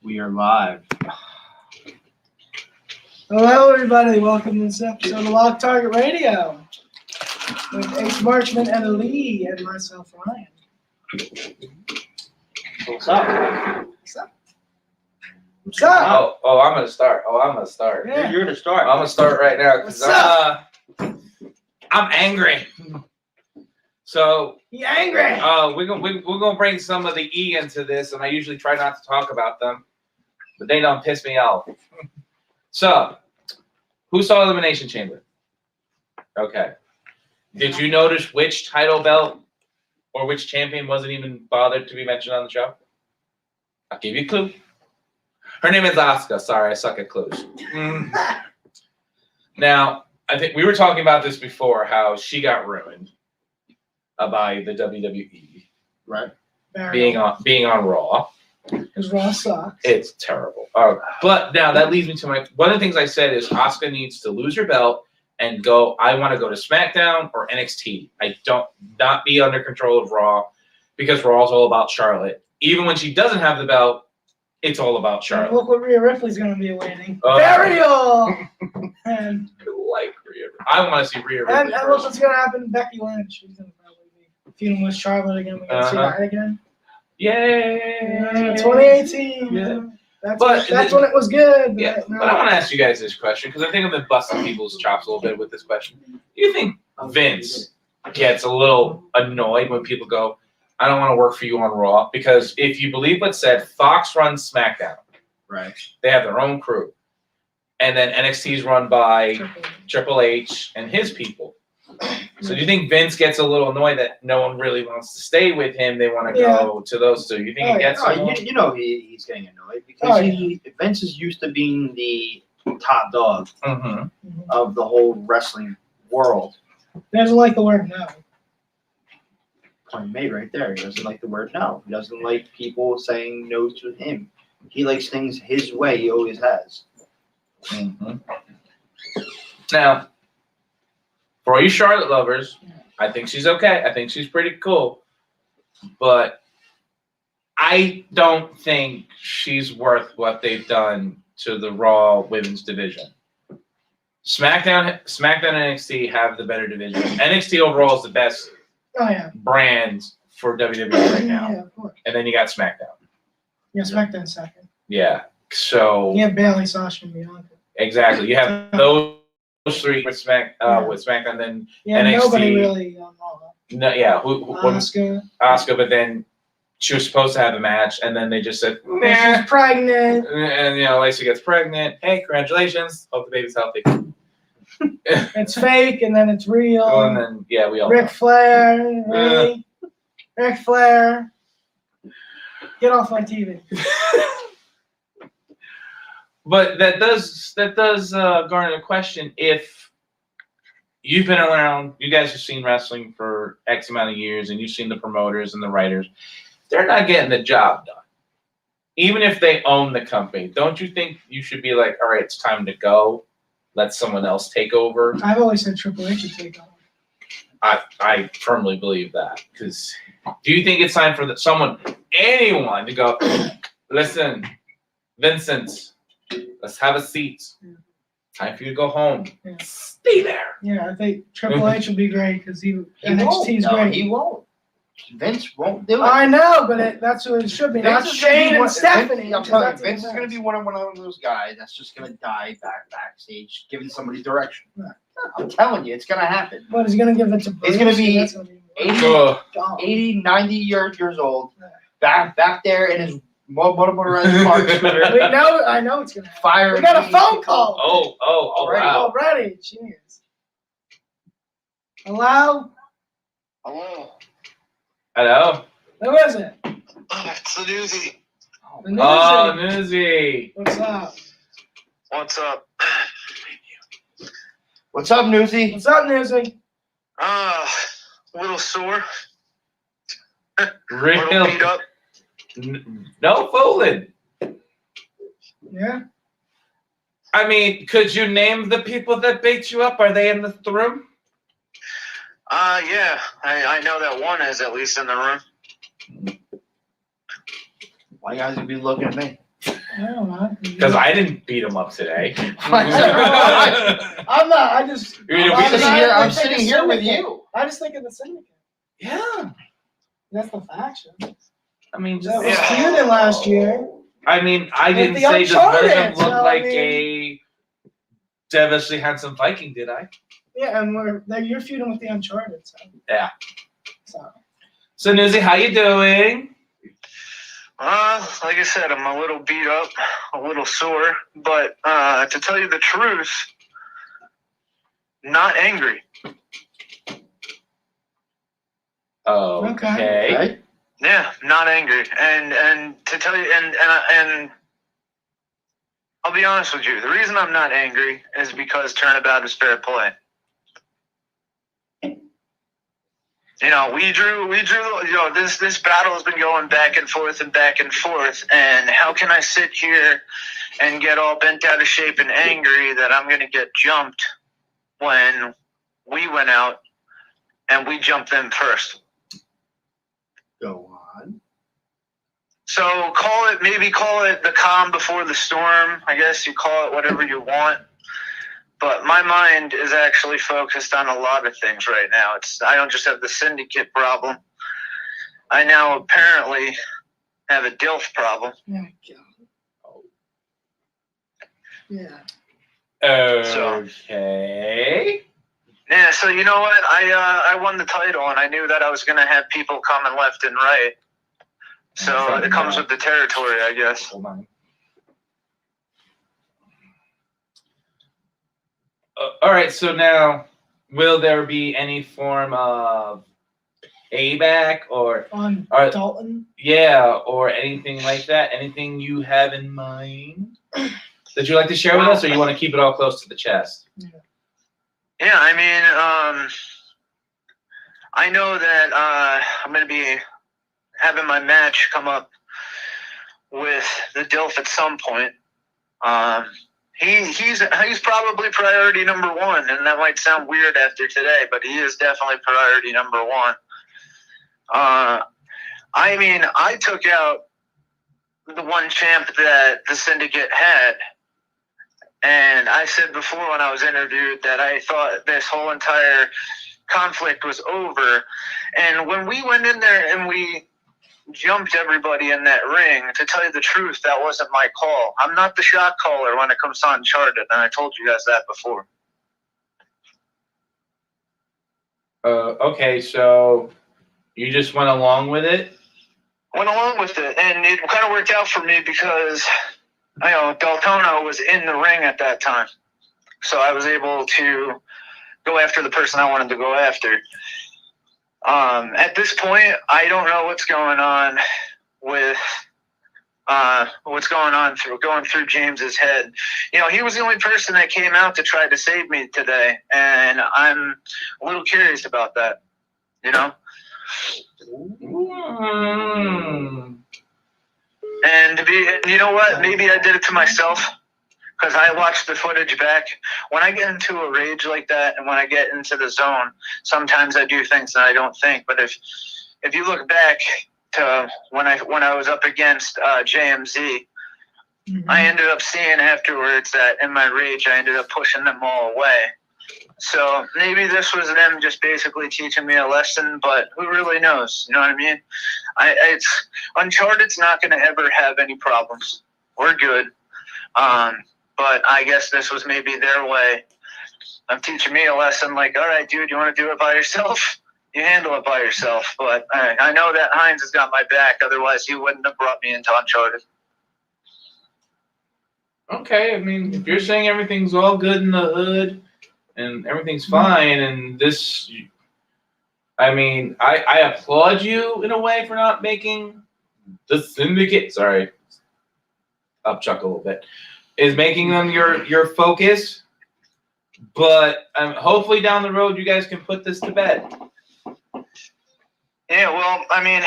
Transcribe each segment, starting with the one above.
We are live. Hello, everybody. Welcome to this episode of Lock Target Radio with Ace Marchman and Lee and myself, Ryan. What's up? What's up? What's up? Oh, I'm gonna start. Yeah. You're gonna start. I'm gonna start right now because What's up? I'm angry. So You angry? we're gonna bring some of the E into this, and I usually try not to talk about them, but they don't piss me off. So, who saw Elimination Chamber? Okay. Did you notice which title belt or which champion wasn't even bothered to be mentioned on the show? I'll give you a clue. Her name is Asuka. Sorry, I suck at clues. Now, I think we were talking about this before, how she got ruined by the WWE, Right. being on Raw. Because Raw sucks. It's terrible. But now that leads me to one of the things I said is Asuka needs to lose her belt and go. I want to go to SmackDown or NXT. I don't not be under control of Raw because Raw's all about Charlotte. Even when she doesn't have the belt, it's all about Charlotte. Look what Rhea Ripley's going to be awaiting. Burial! and Like Rhea. I want to see Rhea Ripley. and look what's going to happen to Becky Lynch. She's going to probably be feuding with Charlotte again. We're going to see that again. Yay! 2018. Yeah. That's when it was good. Yeah, but I want to ask you guys this question because I think I've been busting people's chops a little bit with this question. Do you think Vince gets a little annoyed when people go, I don't want to work for you on Raw? Because if you believe what's said, Fox runs SmackDown. Right. They have their own crew. And then NXT is run by Triple H and his people. So do you think Vince gets a little annoyed that no one really wants to stay with him? They want to go to those two. You think he gets annoyed? You know he's getting annoyed because Vince is used to being the top dog of the whole wrestling world. He doesn't like the word no. Point made right there. He doesn't like the word no. He doesn't like people saying no to him. He likes things his way. He always has. Now, for all you Charlotte lovers, I think she's okay. I think she's pretty cool. But I don't think she's worth what they've done to the Raw women's division. SmackDown and NXT have the better division. NXT overall is the best brand for WWE right now. Yeah, of course. And then you got SmackDown. Yeah, SmackDown second. Yeah. So Yeah, Bailey, Sasha, and Bianca. exactly. You have those three with SmackDown, then NXT. Nobody really on Raw. No, yeah. Asuka, but then she was supposed to have a match, and then they just said, nah. She's pregnant. And Lacey gets pregnant. Hey, congratulations. Hope the baby's healthy. It's fake, and then it's real. Oh, and then we all Ric know. Flair, really? Ric Flair. Get off my TV. But that does garner the question: if you've been around, you guys have seen wrestling for X amount of years, and you've seen the promoters and the writers, they're not getting the job done. Even if they own the company, don't you think you should be like, all right, it's time to go. Let someone else take over. I've always said Triple H should take over. I firmly believe that. Because do you think it's time for anyone to go, listen, Vincent, let's have a seat. Time for you to go home. Yeah. Stay there. Yeah, I think Triple H would be great because NXT's great. He won't. Vince won't do it. I know, but that's what it should be. Not Shane and Stephanie. I'm telling you, Vince is going to be one of those guys that's just going to die backstage, giving somebody direction. I'm telling you, it's going to happen. But he's going to give it to Bruce. He's going to be 80, 90 years old, back there in his motorized park scooter. I know it's going to happen. Fire. We got a phone call. Already. Jeez. Hello? Hello. Who is it? It's the Newsy. The Newsy. Oh, Newsy. What's up? What's up? What's up, Newsy? What's up, Newsy? A little sore. Real. A little beat up. No fooling. Yeah. I mean, could you name the people that beat you up? Are they in the room? Yeah. I know that one is at least in the room. Why you guys be looking at me? Because I didn't beat him up today. I'm not. I just. You're gonna I'm beat not- him? I'm I think sitting it's here with Syndicate. you. I just think of the Syndicate. Yeah. That's the faction. I mean, That just was feuding last year. I mean, I With didn't the say just one of them Uncharted, looked so, I like mean- a devilishly handsome Viking, did I? Yeah, and you're feuding with the Uncharted. So. Yeah. So. So, Newsy, how you doing? Like I said, I'm a little beat up, a little sore, but to tell you the truth, not angry. Okay. Okay. Yeah, not angry. And to tell you, and I'll be honest with you, the reason I'm not angry is because turnabout is fair play. You know, we drew. You know, this battle has been going back and forth, and how can I sit here and get all bent out of shape and angry that I'm going to get jumped when we went out and we jumped them first? Go on. So call it the calm before the storm. I guess you call it whatever you want. But my mind is actually focused on a lot of things right now. I don't just have the Syndicate problem. I now apparently have a DILF problem. Yeah. Okay. Yeah, so you know what? I won the title, and I knew that I was going to have people coming left and right. So it comes with the territory, I guess. Hold on. All right, so now, will there be any form of payback or On Are- Dalton. or anything like that? Anything you have in mind that you'd like to share with us, or you want to keep it all close to the chest? Yeah, I mean, I know that I'm going to be having my match come up with the DILF at some point. He's probably priority number one, and that might sound weird after today, but he is definitely priority number one. I mean, I took out the one champ that the Syndicate had, and I said before when I was interviewed that I thought this whole entire conflict was over. And when we went in there and we jumped everybody in that ring, to tell you the truth, that wasn't my call. I'm not the shot caller when it comes to Uncharted, and I told you guys that before. Okay, so you just went along with it? Went along with it, and it kind of worked out for me because, you know, Deltono was in the ring at that time. So I was able to go after the person I wanted to go after. At this point, I don't know what's going on with going through James's head. You know, he was the only person that came out to try to save me today, and I'm a little curious about that. You know. And you know what? Maybe I did it to myself because I watched the footage back. When I get into a rage like that, and when I get into the zone, sometimes I do things that I don't think. But if you look back to when I was up against JMZ, I ended up seeing afterwards that in my rage I ended up pushing them all away. So maybe this was them just basically teaching me a lesson, but who really knows? You know what I mean? Uncharted's not going to ever have any problems. We're good. But I guess this was maybe their way of teaching me a lesson. Like, all right, dude, you want to do it by yourself? You handle it by yourself. But I know that Hines has got my back. Otherwise, he wouldn't have brought me into Uncharted. Okay, I mean, if you're saying everything's all good in the hood and everything's fine, and this, I mean, I applaud you in a way for not making the Syndicate, sorry, upchuck a little bit, is making them your focus, but hopefully down the road you guys can put this to bed. Yeah, well, I mean,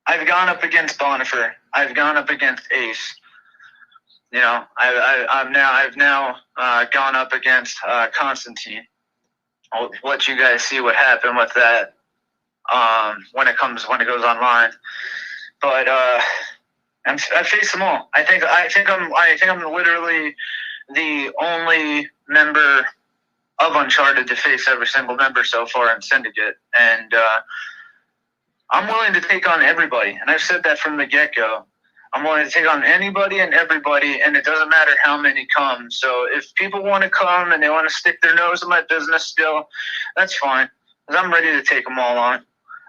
I've gone up against Bonifas. I've gone up against Ace. You know, I've now gone up against Constantine. I'll let you guys see what happened with that when it goes online. But I face them all. I think I'm literally the only member of Uncharted to face every single member so far in Syndicate, and I'm willing to take on everybody. And I've said that from the get-go. I'm willing to take on anybody and everybody, and it doesn't matter how many come. So if people want to come and they want to stick their nose in my business still, that's fine, because I'm ready to take them all on.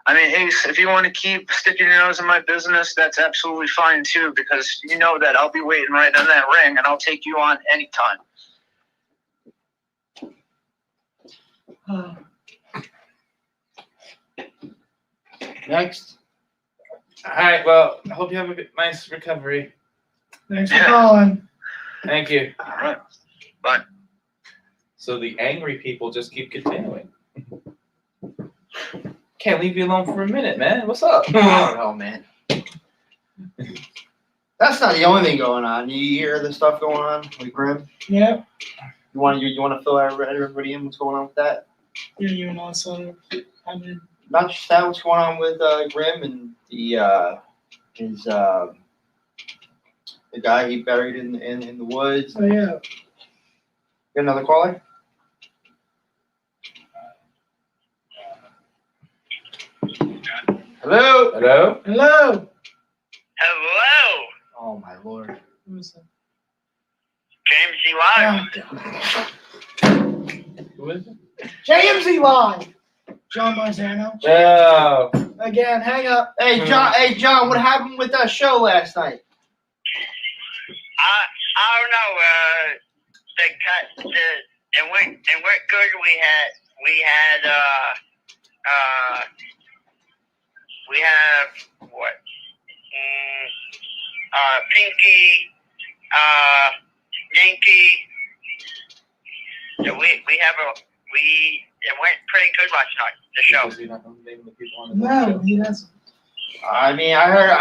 I mean, Ace, if you want to keep sticking your nose in my business, that's absolutely fine too, because you know that I'll be waiting right in that ring, and I'll take you on anytime. Next. All right. Well, I hope you have a nice recovery. Thanks for calling. Thank you. All right. Bye. So the angry people just keep continuing. Can't leave you alone for a minute, man. What's up? I don't know, man. That's not the only thing going on. You hear the stuff going on with Grim? Yeah. You want to fill everybody in? What's going on with that? Yeah, you and also, I mean, Not just that. What's going on with Grim and the guy he buried in the woods? oh yeah. Got another caller? Hello. Hello. Hello. Hello, Oh my lord. Who's that? James E. Live. Who is it? JMZ Live. John Marzano. Oh. Again, hang up. Hey John. What happened with that show last night? I don't know. And what good we have what? Pinky, Yankee. So it went pretty good last night. The show. Does he not know the name of the people on the No, he doesn't. I mean, I heard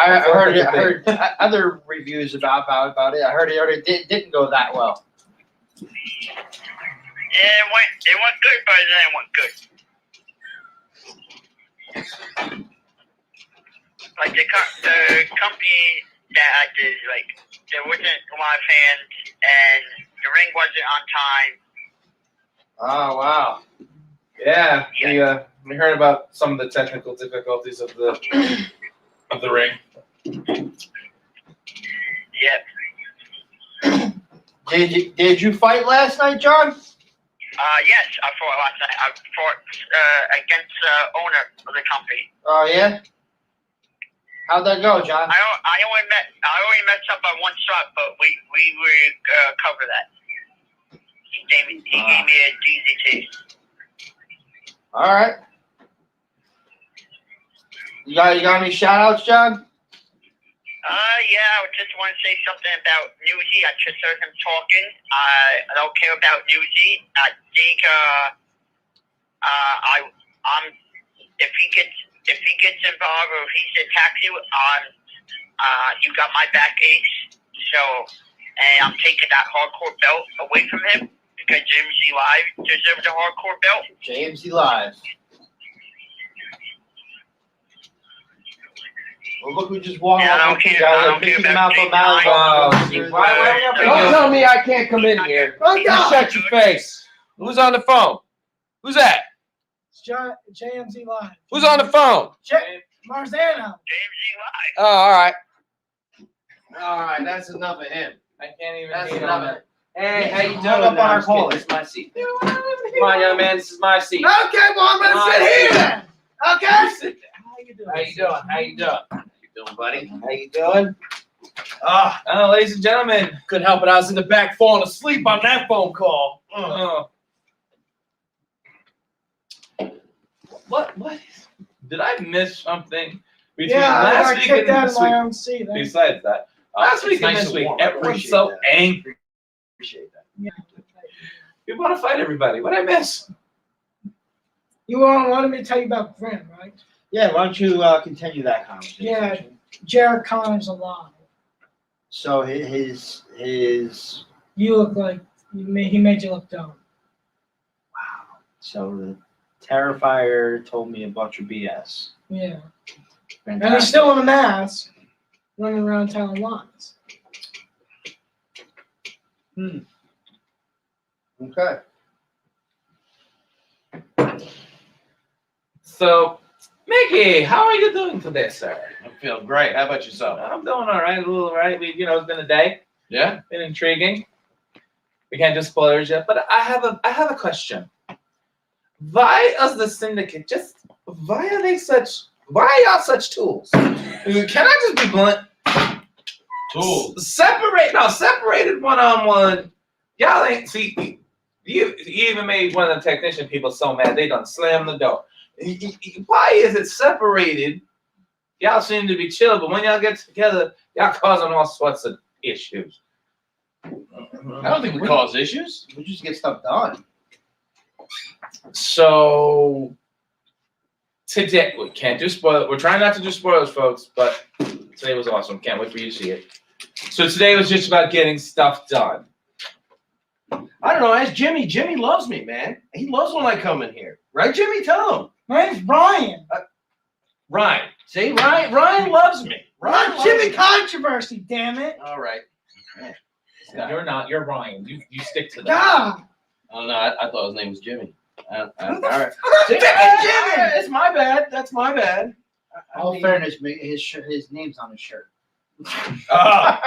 other reviews about it. I heard it didn't go that well. Yeah, it went good, but then it went good. Like the company that I did, like there wasn't a lot of fans, and the ring wasn't on time. Oh wow. Yeah, we heard about some of the technical difficulties of the ring. Yep. Did you fight last night, John? Yes, I fought last night. I fought against the owner of the company. Oh yeah. How'd that go, John? I only messed up on one shot, but we will cover that. He gave me a DDT. All right. You got any shout outs, John? Yeah, I just want to say something about Newsy. I just heard him talking. I don't care about Newsy. I think if he gets involved or if he attacks you, you got my back, Ace. So, and I'm taking that hardcore belt away from him because James E. Live deserves a hardcore belt. James E. Live. Well, look who just walked Yeah, I up. don't care about James Don't tell me I can't come in here. You shut your face. Who's on the phone? Who's that? It's JMZ Live. Who's on the phone? Marzano. James E. Live. Oh, all right. All right, that's enough of him. I can't even. That's hate enough on of it. it. Hey, how you Hung doing? up on No, our I'm just kidding. caller. This is my seat. Come on, young man. This is my seat. Okay, well, I'm gonna sit here then. Okay. Sit down. How you doing? How you doing? How you doing? How you doing, buddy? How you doing? Oh, ladies and gentlemen. Couldn't help it. I was in the back falling asleep on that phone call. Oh. What? Did I miss something between Yeah, I last got week kicked and out this of my week? own seat. Besides that, last week It's and nice this and week, warm. I everyone's appreciate so that. angry. Appreciate that. Yeah. You want to fight everybody. What did I miss? You wanted me to tell you about Grim, right? Yeah, why don't you continue that conversation? Yeah. Jared Connor's alive. So his You look like he made you look dumb. wow. So the Terrifier told me a bunch of BS. Yeah. And Fantastic. he's still in a mask. running around telling lies. Okay. So, Mickey, how are you doing today, sir? I'm feeling great. How about yourself? I'm doing all right, a little all right. It's been a day. Yeah. Been intriguing. We can't do spoilers yet, but I have a question. Why is the Syndicate why are y'all such tools? Can I just be blunt? Tools. Separated one-on-one. Y'all ain't see. You even made one of the technician people so mad they done slammed the door. Why is it separated? Y'all seem to be chill, but when y'all get together, y'all causing all sorts of issues. I don't think we cause issues. We just get stuff done. So today we can't do spoilers. We're trying not to do spoilers, folks, but today was awesome. Can't wait for you to see it. So today was just about getting stuff done. I don't know. Ask Jimmy. Jimmy loves me, man. He loves when I come in here. Right, Jimmy? Tell him. My name's Ryan. Ryan. See, Ryan loves me. Ryan Not loves Jimmy me. Controversy, damn it. All right. You're not. You're Ryan. You stick to that. God. Oh, no, I thought his name was Jimmy. All Who the right. Jimmy! It's my bad. That's my bad. All fairness, his name's on his shirt. Oh,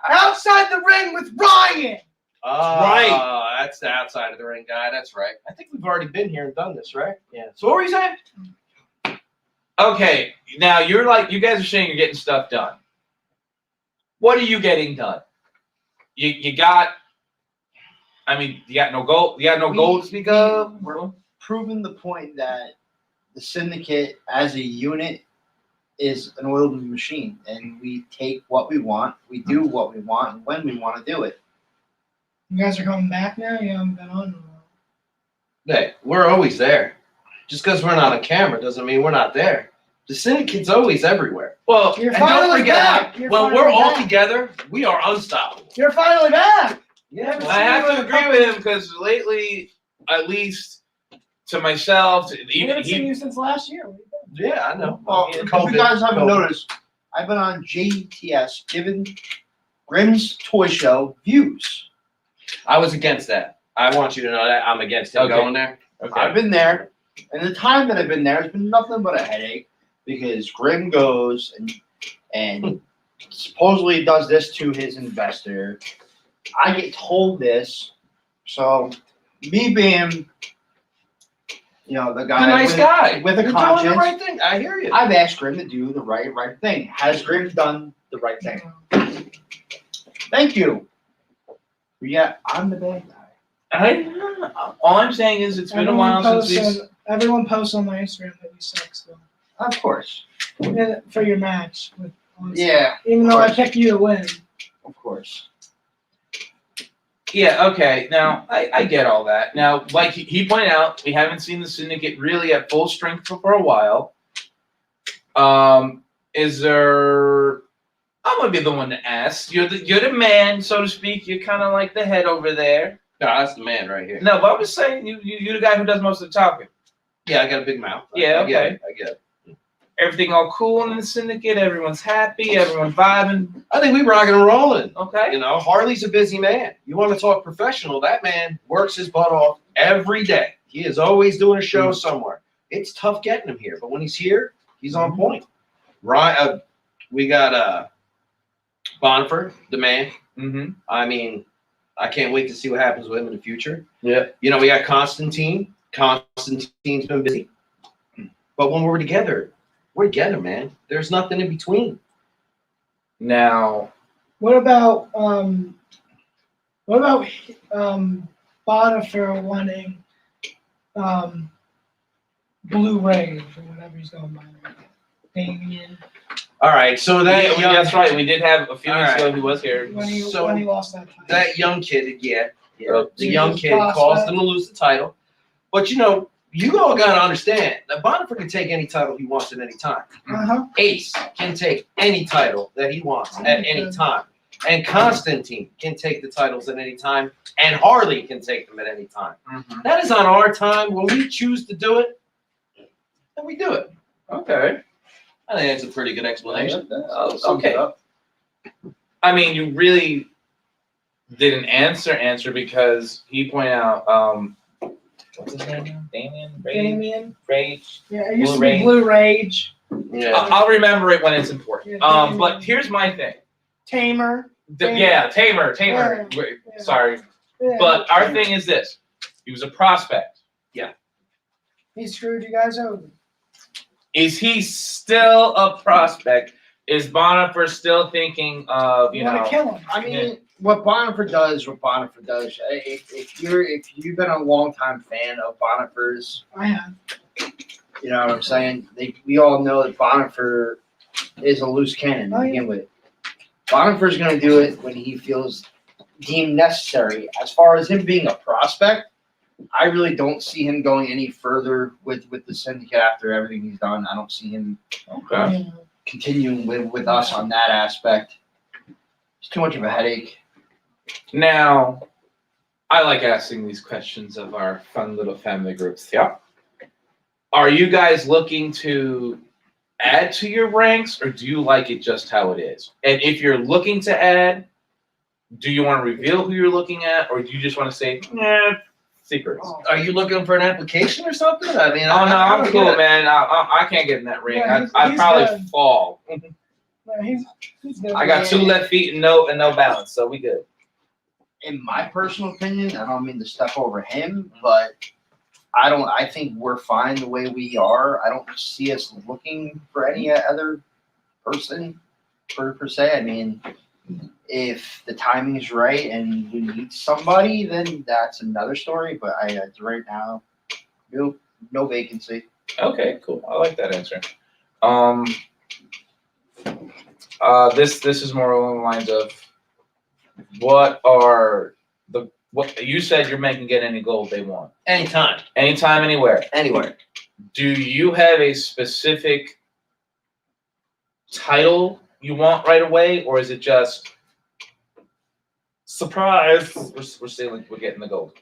Outside the ring with Ryan. right. That's the outside of the ring guy. That's right. I think we've already been here and done this, right? Yeah. So what were you saying? Okay, now you guys are saying you're getting stuff done. What are you getting done? You got. I mean, you got no gold. You got no gold to speak of. We're proving the point that the Syndicate as a unit is an oiled machine, and we take what we want, we do what we want, and when we want to do it. You guys are coming back now? You haven't been on in a while. Hey, we're always there. Just because we're not on camera doesn't mean we're not there. The Syndicate's always everywhere. Well, You're And don't finally forget, back. You're when finally we're all back. together, we are unstoppable. You're finally back. Yeah. I have to agree with him because lately, at least to myself, We haven't seen he you since last year. What have you Yeah, I know. Well, if COVID, you guys haven't COVID. noticed, I've been on JTS giving Grimm's Toy Show views. I was against that. I want you to know that I'm against him Okay. going there. okay. I've been there, and the time that I've been there has been nothing but a headache because Grimm goes and supposedly does this to his investor. I get told this, so me being, the guy, The nice guy. with a You're conscience, doing the right thing. I hear you. I've asked Grimm to do the right thing. Has Grimm done the right thing? Thank you. Yeah, I'm the bad guy. All I'm saying is it's been a while since we. Everyone posts on my Instagram that you suck still. Of course. Yeah, for your match with honestly. Yeah, Even though I course. picked you to win. of course. Yeah, okay. Now, I get all that. Now, like he pointed out, we haven't seen the Syndicate really at full strength for a while. Is there... I'm going to be the one to ask. You're the man, so to speak. You're kind of like the head over there. No, that's the man right here. No, but I was saying you're the guy who does most of the talking. Yeah, I got a big mouth. Yeah, I get okay. it. I get it. Everything all cool in the Syndicate. Everyone's happy. Everyone's vibing. I think we rocking and rolling. Okay. You know, Harley's a busy man. You want to talk professional? That man works his butt off every day. He is always doing a show somewhere. It's tough getting him here, but when he's here, he's on point. Right? We got Bonifas, the man. Mm-hmm. I mean, I can't wait to see what happens with him in the future. Yeah. You know, we got Constantine. Constantine's been busy, but when we're together, man. There's nothing in between. Now, What about Bonifas wanting Blue Rage or whatever he's going by right now? Damien. All right, so that young, that's right. We did have a few All weeks right. ago he was here. When he So- lost that fight. that young kid, the He young was kid prospect. caused him to lose the title. But you know, you all gotta understand that Bonifas can take any title he wants at any time. Uh-huh. Ace can take any title that he wants at any time. And Constantine can take the titles at any time. And Harley can take them at any time. Mm-hmm. That is on our time. When we choose to do it, then we do it. Okay. I think that's a pretty good explanation. Okay. I mean, you really didn't answer because he pointed out, what's his name now? Damien? Rage? Yeah, it used Blue to be Rage. Blue Rage. Yeah. I'll remember it when it's important. Yeah, But here's my thing. Tamer. Yeah, Tamer. Yeah. Wait, Yeah. sorry. Yeah. But our thing is this. He was a prospect. He screwed you guys over. Is he still a prospect? Is Bonifas still thinking of, You want to kill him. I mean, what Bonifas does. If you've been a longtime fan of Bonifas, I have. you know what I'm saying. We all know that Bonifas is a loose cannon to begin with. Bonifas is going to do it when he feels deemed necessary. As far as him being a prospect, I really don't see him going any further with the Syndicate after everything he's done. I don't see him Okay. continuing with us on that aspect. It's too much of a headache. Now, I like asking these questions of our fun little family groups. Yeah. Are you guys looking to add to your ranks, or do you like it just how it is? And if you're looking to add, do you want to reveal who you're looking at, or do you just want to say, secrets? Are you looking for an application or something? I mean, Oh no, I'm don't cool, get it. man. I can't get in that ring. Yeah, I'd he's probably good. fall. No, he's good. I got 2 left feet and no balance, so we good. In my personal opinion, I don't mean to step over him, but I think we're fine the way we are. I don't see us looking for any other person per se. I mean, if the timing is right and we need somebody, then that's another story. But right now, no vacancy. Okay, cool. I like that answer. This is more along the lines of what you said your men can get any gold they want. Anytime, Anytime, anywhere. anywhere. Do you have a specific title you want right away, or is it just surprise? We're getting the gold.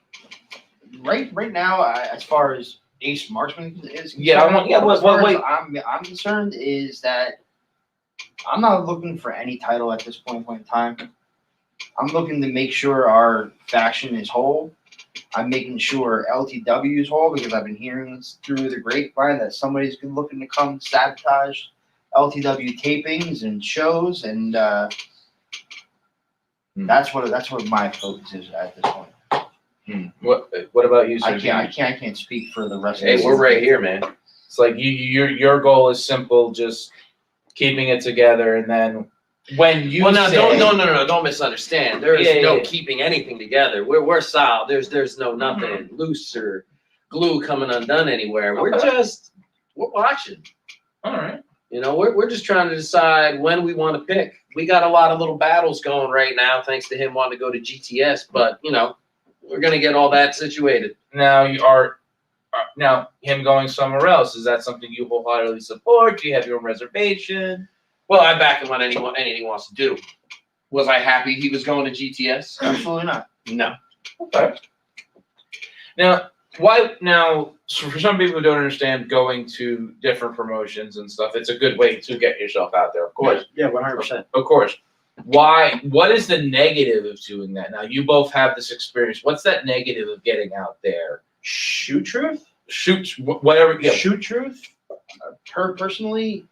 Right now, as far as Ace Marksman is concerned, Yeah, I want. Yeah, as far as wait. I'm concerned is that I'm not looking for any title at this point in time. I'm looking to make sure our faction is whole. I'm making sure LTW is whole because I've been hearing this through the grapevine that somebody's been looking to come sabotage LTW tapings and shows, and that's what my focus is at this point. What about you, sir? I can't speak for the rest of Hey, the we're right here, man. It's like your goal is simple, just keeping it together, and then when you Well, now, say, don't misunderstand. There is Yeah, no yeah. keeping anything together. We're solid. There's no nothing loose or glue coming undone anywhere. We're watching. all right, You know, we're just trying to decide when we want to pick. We got a lot of little battles going right now, thanks to him wanting to go to GTS. But you know, we're gonna get all that situated. now you are. Now him going somewhere else, is that something you wholeheartedly support? Do you have your own reservation? Well, I back him on anything he wants to do. Was I happy he was going to GTS? Absolutely not. No. Okay. Now, so for some people who don't understand going to different promotions and stuff, it's a good way to get yourself out there, of course. Yeah, 100%. Of course. What is the negative of doing that? Now, you both have this experience. What's that negative of getting out there? Shoot truth. Whatever. Yeah. Shoot truth. Personally,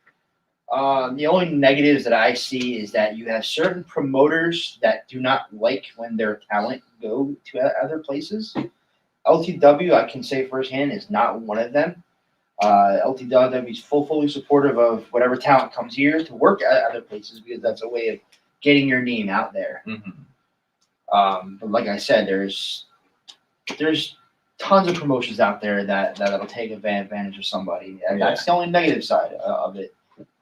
the only negatives that I see is that you have certain promoters that do not like when their talent go to other places. LTW, I can say firsthand, is not one of them. LTW is fully supportive of whatever talent comes here to work at other places because that's a way of getting your name out there. Mm-hmm. But like I said, there's tons of promotions out there that'll take advantage of somebody, and that's the only negative side of it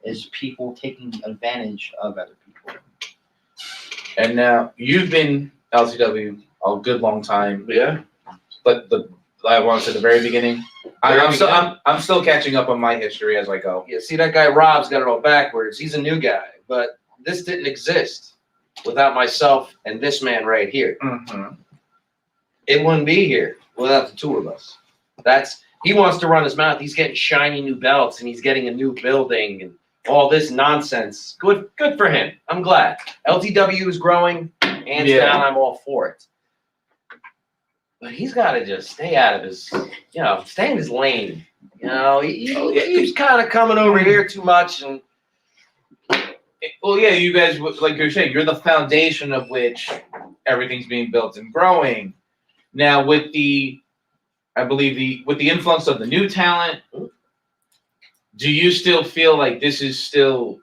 is people taking advantage of other people. And now you've been LTW a good long time. Yeah. But I want to say the very beginning. I'm still catching up on my history as I go. Yeah, see, that guy Rob's got it all backwards. He's a new guy, but this didn't exist without myself and this man right here. Mm-hmm. It wouldn't be here without the two of us. He wants to run his mouth. He's getting shiny new belts and he's getting a new building and all this nonsense. Good for him. I'm glad. LTW is growing, hands Yeah. down. I'm all for it. But he's got to just stay out of his, stay in his lane. He's kind of coming over here too much, and Well, yeah, you guys, like you're saying, you're the foundation of which everything's being built and growing. Now, with the influx of the new talent, do you still feel like this is still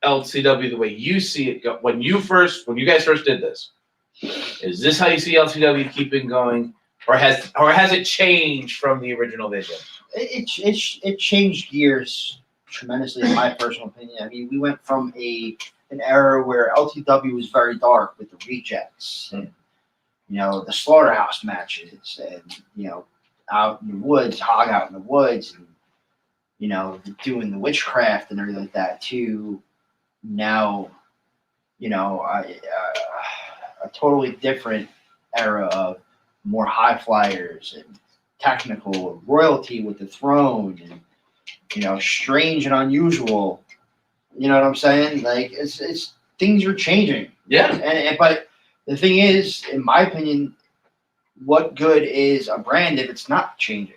LTW the way you see it when you guys first did this? Is this how you see LTW keeping going, or has it changed from the original vision? It changed gears tremendously, in my personal opinion. I mean, we went from an era where LTW was very dark with the rejects and the slaughterhouse matches and out in the woods, hog out in the woods, and doing the witchcraft and everything like that, to now a totally different era of more high flyers and technical royalty with the throne and strange and unusual. You know what I'm saying? Like it's things are changing. yeah. But the thing is, in my opinion, what good is a brand if it's not changing?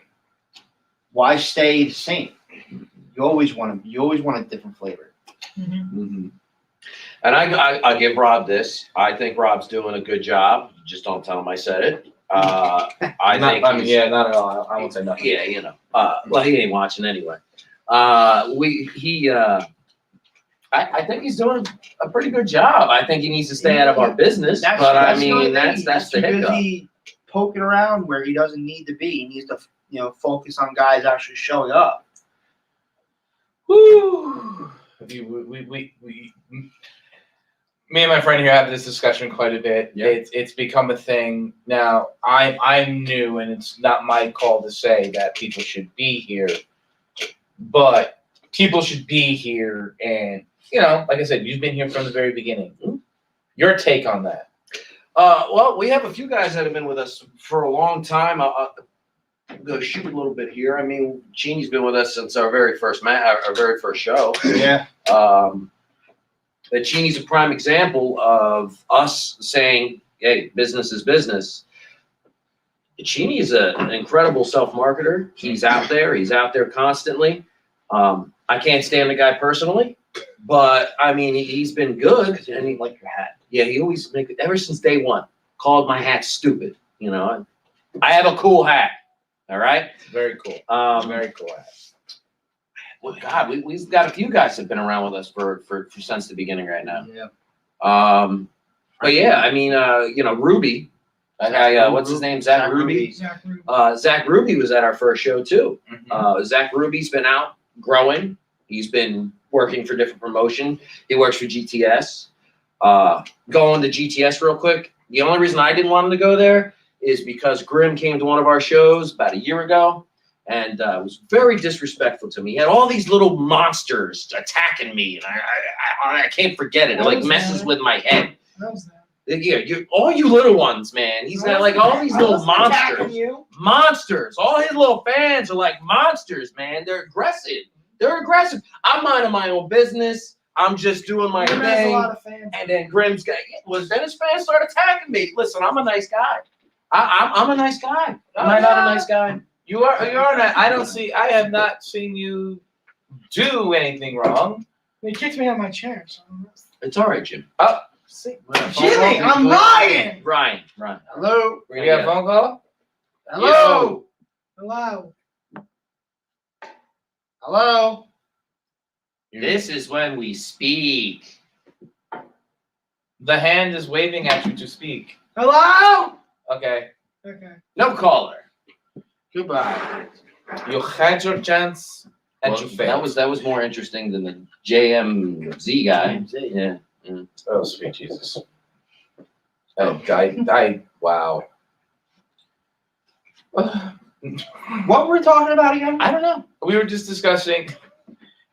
Why stay the same? You always want a different flavor. Mm-hmm. And I give Rob this. I think Rob's doing a good job. Just don't tell him I said it. Not at all. I won't say nothing. Yeah, well, he ain't watching anyway. I think he's doing a pretty good job. I think he needs to stay out of our business, that's the hiccup. Busy poking around where he doesn't need to be. He needs to, focus on guys actually showing up. Woo! Me and my friend here have this discussion quite a bit. Yeah. It's become a thing now. I'm new, and it's not my call to say that people should be here, but people should be here. And like I said, you've been here from the very beginning. Your take on that? Well, we have a few guys that have been with us for a long time. I'm going to shoot a little bit here. I mean, Genie's been with us since our very first show. Yeah. That Genie's a prime example of us saying, hey, business is business. Genie is an incredible self-marketer. He's out there constantly. I can't stand the guy personally, but I mean, he's been good. And he like your hat. Yeah, he always ever since day one, called my hat stupid. I have a cool hat. All right. Very cool. Very cool. Well, God, we've got a few guys that have been around with us for since the beginning right now. Yeah. But yeah, I mean, Ruby, that guy, what's his name? Zach Ruby. Zach Ruby was at our first show too. Mm-hmm. Zach Ruby's been out growing. He's been working for different promotion. He works for GTS. Going to GTS real quick. The only reason I didn't want him to go there is because Grim came to one of our shows about a year ago and was very disrespectful to me. He had all these little monsters attacking me, and I can't forget it. It like messes with my head. Yeah, all you little ones, man. He's got like all these little monsters. Monsters. All his little fans are like monsters, man. They're aggressive. I'm minding my own business. I'm just doing my Grim thing. has a lot of fans. And then Grim's guy then his fans start attacking me. Listen, I'm a nice guy. I'm a nice guy. Am I not a nice guy? You are not. I have not seen you do anything wrong. He kicked me out of my chair. So It's all right, Jim. Oh, see. Jimmy, I'm lying. Ryan. Hello. We got a phone call? Hello. Hello. Hello. This is when we speak. The hand is waving at you to speak. Hello. Okay. Okay. No caller. Goodbye. You had your chance and Well, you failed. that was more interesting than the JMZ guy. Yeah. Oh, sweet Jesus. I wow. What were we talking about again? I don't know. We were just discussing,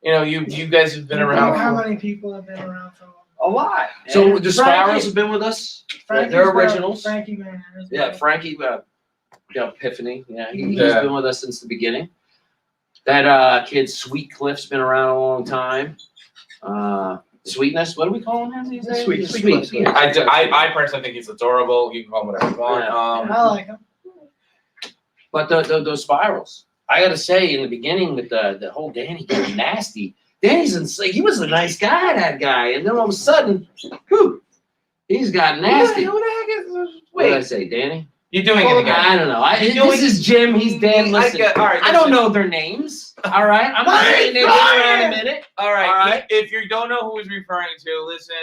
you guys have been around How for many people have been around for A lot. So the Sparrows Frankie- have been with us. Frankie's They're been- originals. Frankie man. Yeah, Frankie, Epiphany. Yeah, he's Yeah. been with us since the beginning. That kid Sweet Cliff's been around a long time. Sweetness. What do we call him these days? Sweet. Yeah. I personally think he's adorable. You can call him whatever you want. Yeah. I like him. But those spirals, I gotta say, in the beginning with the whole Danny getting nasty, Danny's he was a nice guy, that guy, and then all of a sudden, whew, he's got nasty. Who the heck is? What did I Wait, say, Danny? you're doing it again. I don't know. This is Jim. He's Dan. Listen, All right, I don't know their names. All right, I'm Why gonna are say you names crying? around a minute. All right. All right. If you don't know who he's referring to, listen.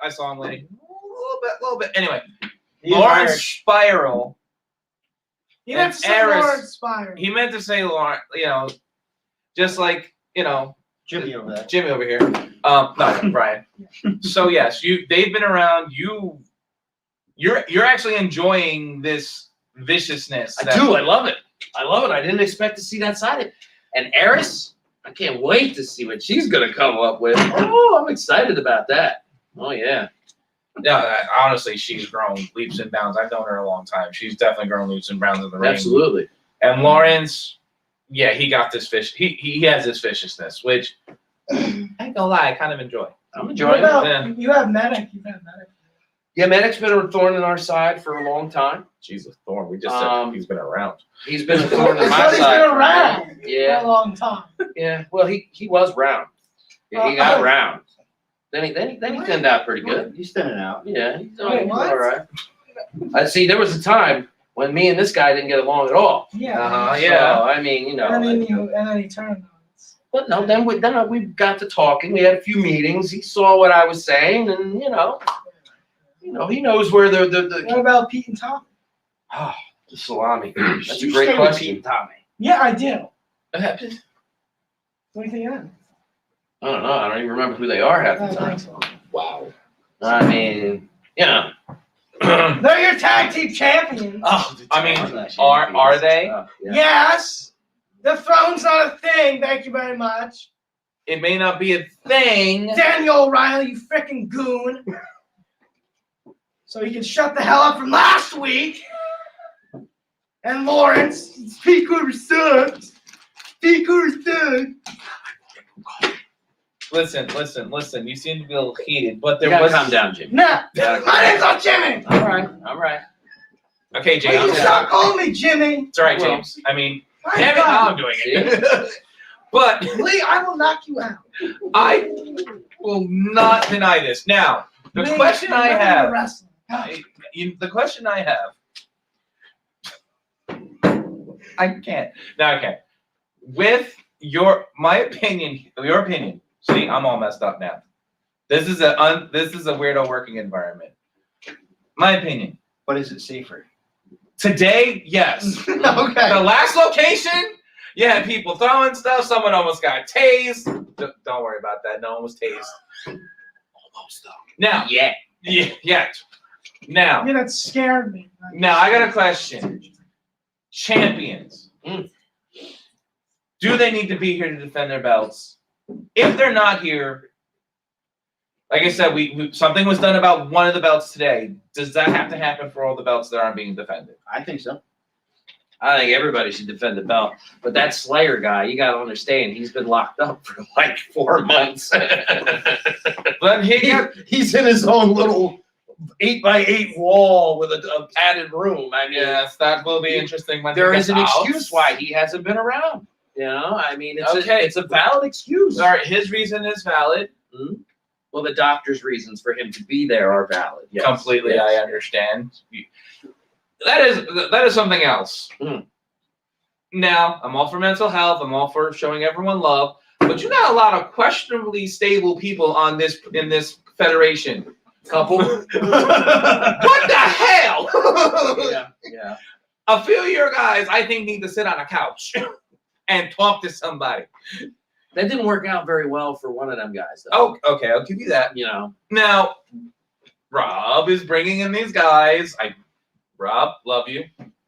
I saw him later. A little bit. Anyway, Lawrence Spiral. He meant to say Eris- Lawrence Spire. He meant to say Lawrence. Just like Jimmy over there. Jimmy over here. No, Brian. So yes, they've been around. You're actually enjoying this viciousness. I do. I love it. I didn't expect to see that side of it. And Eris, I can't wait to see what she's gonna come up with. Oh, I'm excited about that. Oh yeah. Yeah, honestly, she's grown leaps and bounds. I've known her a long time. She's definitely grown leaps and bounds in the ring. Absolutely. And Lawrence, yeah, he got this fish. He has this viciousness, which I ain't gonna lie, I kind of enjoy. I'm What enjoying it. about, Yeah. you have Medic. You've had Medic. Yeah, Medic's been a thorn in our side for a long time. Jesus, Thorn. We just said he's been around. He's been a thorn in I my thought he's side. been around for Yeah, a long time. yeah. Well, he was round. Yeah, he got round. Then he thinned out pretty good. He's thinning out. Yeah, he's Wait, doing what? all right. I see. There was a time when me and this guy didn't get along at all. Yeah. Yeah. So, I mean, And then he turned on us. But no, then we got to talking. We had a few meetings. He saw what I was saying, and he knows where the What about Pete and Tommy? the salami. That's a You great stay with question. Pete, Tommy. Yeah, I do. What happened? What do you think of that? I don't know. I don't even remember who they are half I the don't time. think so. Wow. I mean, They're your tag team champions. Oh, I mean, are they? Yeah. Yes. The throne's not a thing. Thank you very much. It may not be a thing. Daniel O'Reilly, you freaking goon. So you can shut the hell up from last week. And Lawrence, Pete Cooper sucks. Pete Cooper sucks. Listen. You seem to be a little heated, but You there gotta was. calm down, Jimmy. Nah, Gotta my name's not Jimmy. All right. Okay, You James. can stop calling me Jimmy. It's all right, Well, James. I mean, My damn it, God. now I'm doing it. But Lee, I will knock you out. I will not deny this. Now, the Lee, question I you're not have. into wrestling. The question I have. I can't. No, I can't. With your opinion. See, I'm all messed up now. This is a weirdo working environment. My opinion. But is it safer? Today, yes. Okay. The last location, you had people throwing stuff. Someone almost got tased. Don't worry about that. No one was tased. Almost though. Now, yeah. Now, That scared me. Now I got a question. Champions. Do they need to be here to defend their belts? If they're not here, like I said, we something was done about one of the belts today. Does that have to happen for all the belts that aren't being defended? I think so. I think everybody should defend the belt. But that Slayer guy, you got to understand, he's been locked up for like 4 months. But He's in his own little 8x8 wall with a padded room. I mean, yes, that will be interesting when there he is an gets out. excuse why he hasn't been around. I mean, it's Okay. it's a valid excuse. All right, his reason is valid. Well, the doctor's reasons for him to be there are valid. Yes. Completely, Yes. I understand. That is something else. Now, I'm all for mental health. I'm all for showing everyone love. But you got a lot of questionably stable people in this federation. Couple. What the hell? Yeah. A few of your guys, I think, need to sit on a couch and talk to somebody. That didn't work out very well for one of them guys, though. Oh, okay, I'll give you that. Now, Rob is bringing in these guys. Rob, love you.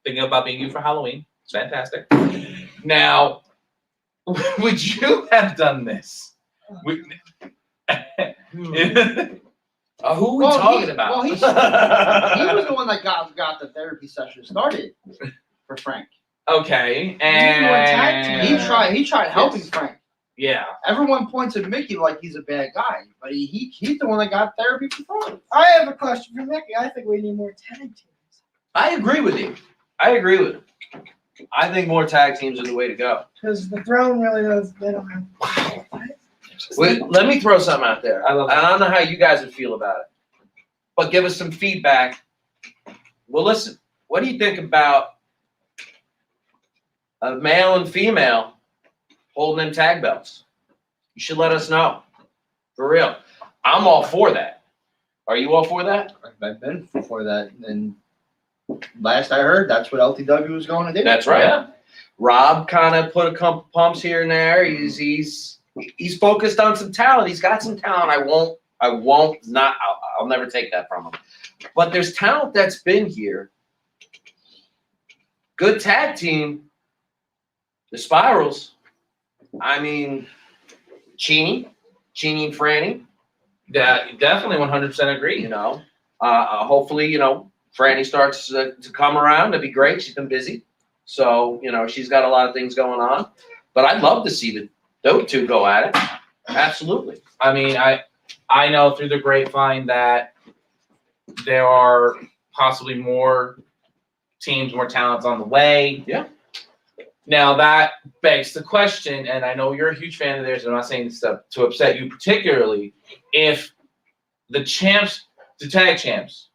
Thinking about being you for Halloween. It's fantastic. Now, would you have done this? Who are we talking about? Well, he was the one that got the therapy session started for Frank. Okay, tag team. and He tried helping Frank. Yeah. Everyone points at Mickey like he's a bad guy, but he's the one that got therapy for fun. I have a question for Mickey. I think we need more tag teams. I agree with you. I agree with him. I think more tag teams are the way to go. Because the throne really does. They don't have. Wait, let me throw something out there. I love I don't know how you guys would feel about it, but give us some feedback. Well, listen, what do you think about a male and female holding them tag belts? You should let us know. For real. I'm all for that. Are you all for that? I've been for that, and last I heard, that's what LTW was going to do. That's right. Yeah. Rob kind of put a couple pumps here and there. He's focused on some talent. He's got some talent. I'll never take that from him. But there's talent that's been here. Good tag team. The Spirals. I mean, Genie and Franny. Yeah, definitely 100% agree. You know, hopefully, Franny starts to come around. That'd be great. She's been busy. So, she's got a lot of things going on. But I'd love to see those two go at it. Absolutely. I mean, I know through the grapevine that there are possibly more teams, more talents on the way. Yeah. Now that begs the question, and I know you're a huge fan of theirs, and I'm not saying this stuff to upset you particularly, if the tag champs,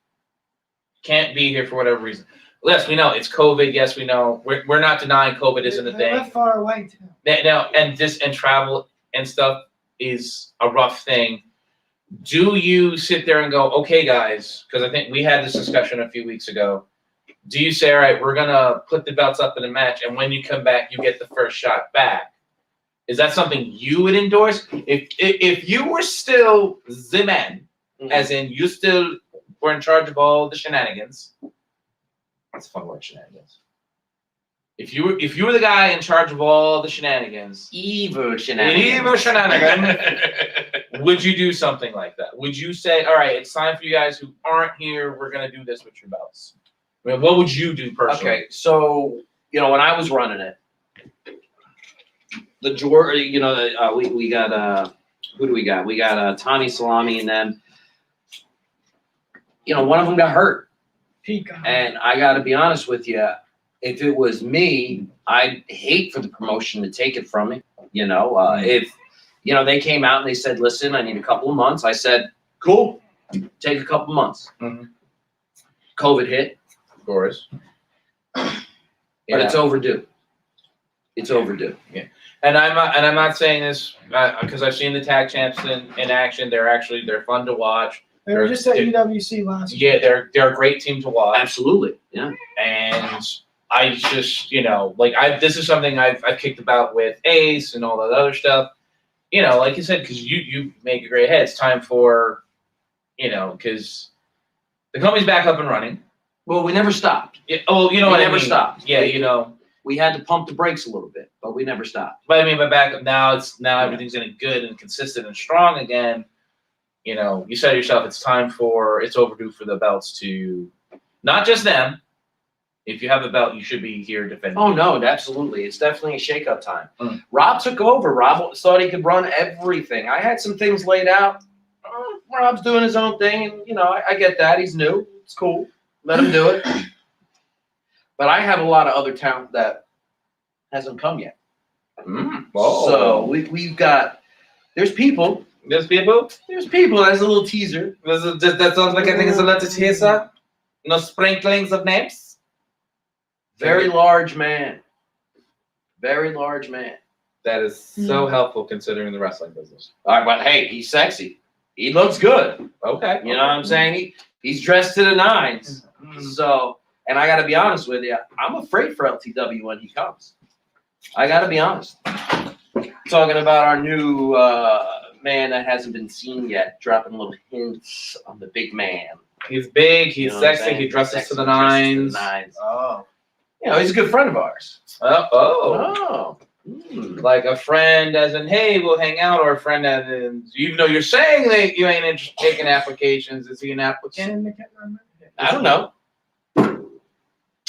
can't be here for whatever reason. Yes, we know it's COVID. Yes, we know we're not denying COVID isn't a They thing. live far away too. Now, and travel and stuff is a rough thing. Do you sit there and go, okay, guys, because I think we had this discussion a few weeks ago. Do you say, all right, we're going to put the belts up in a match, and when you come back, you get the first shot back? Is that something you would endorse? If you were still the man, as in you still were in charge of all the shenanigans, that's a fun word, shenanigans. If you were the guy in charge of all the shenanigans, Evil shenanigans. would you do something like that? Would you say, all right, it's time for you guys who aren't here, we're going to do this with your belts? I mean, what would you do personally? Okay, so, when I was running it, we got, who do we got? We got Tommy Salami, and then, one of them got hurt. Peacock. And I got to be honest with you, if it was me, I'd hate for the promotion to take it from me. If, they came out and they said, listen, I need a couple of months. I said, cool, take a couple months. Mm-hmm. COVID hit. Of course. But it's overdue. It's overdue. Yeah. And I'm not saying this because I've seen the tag champs in action. They're fun to watch. They were just at UWC last year. Yeah, they're a great team to watch. Absolutely. Yeah. And I just, this is something I've kicked about with Ace and all that other stuff. Like you said, because you make a great head. It's time for, because the company's back up and running. Well, we never stopped. Yeah, oh, you know what I mean? We never stopped. Yeah, We had to pump the brakes a little bit, but we never stopped. But I mean, by back up now, everything's getting good and consistent and strong again. You said yourself, it's overdue for the belts to, not just them. If you have a belt, you should be here defending. Oh, no, absolutely. It's definitely a shake-up time. Mm. Rob took over. Rob thought he could run everything. I had some things laid out. Rob's doing his own thing, and, I get that. He's new. It's cool. Let him do it. But I have a lot of other talent that hasn't come yet. So we've got, there's people. There's people? There's people. That's a little teaser. That sounds like I think it's a little teaser. No sprinklings of names? Very large man. Very large man. That is so helpful considering the wrestling business. All right, but hey, he's sexy. He looks good. Okay. You know what I'm saying? He's dressed to the nines. So, and I got to be honest with you, I'm afraid for LTW when he comes. I got to be honest. Talking about our new man that hasn't been seen yet, dropping little hints on the big man. He's big, he's sexy, he dresses to the nines. Oh. He's a good friend of ours. Oh. Like a friend as in, hey, we'll hang out, or a friend as in, even though you're saying that you ain't interested in taking applications, is he an applicant? Syndicate member? I don't know.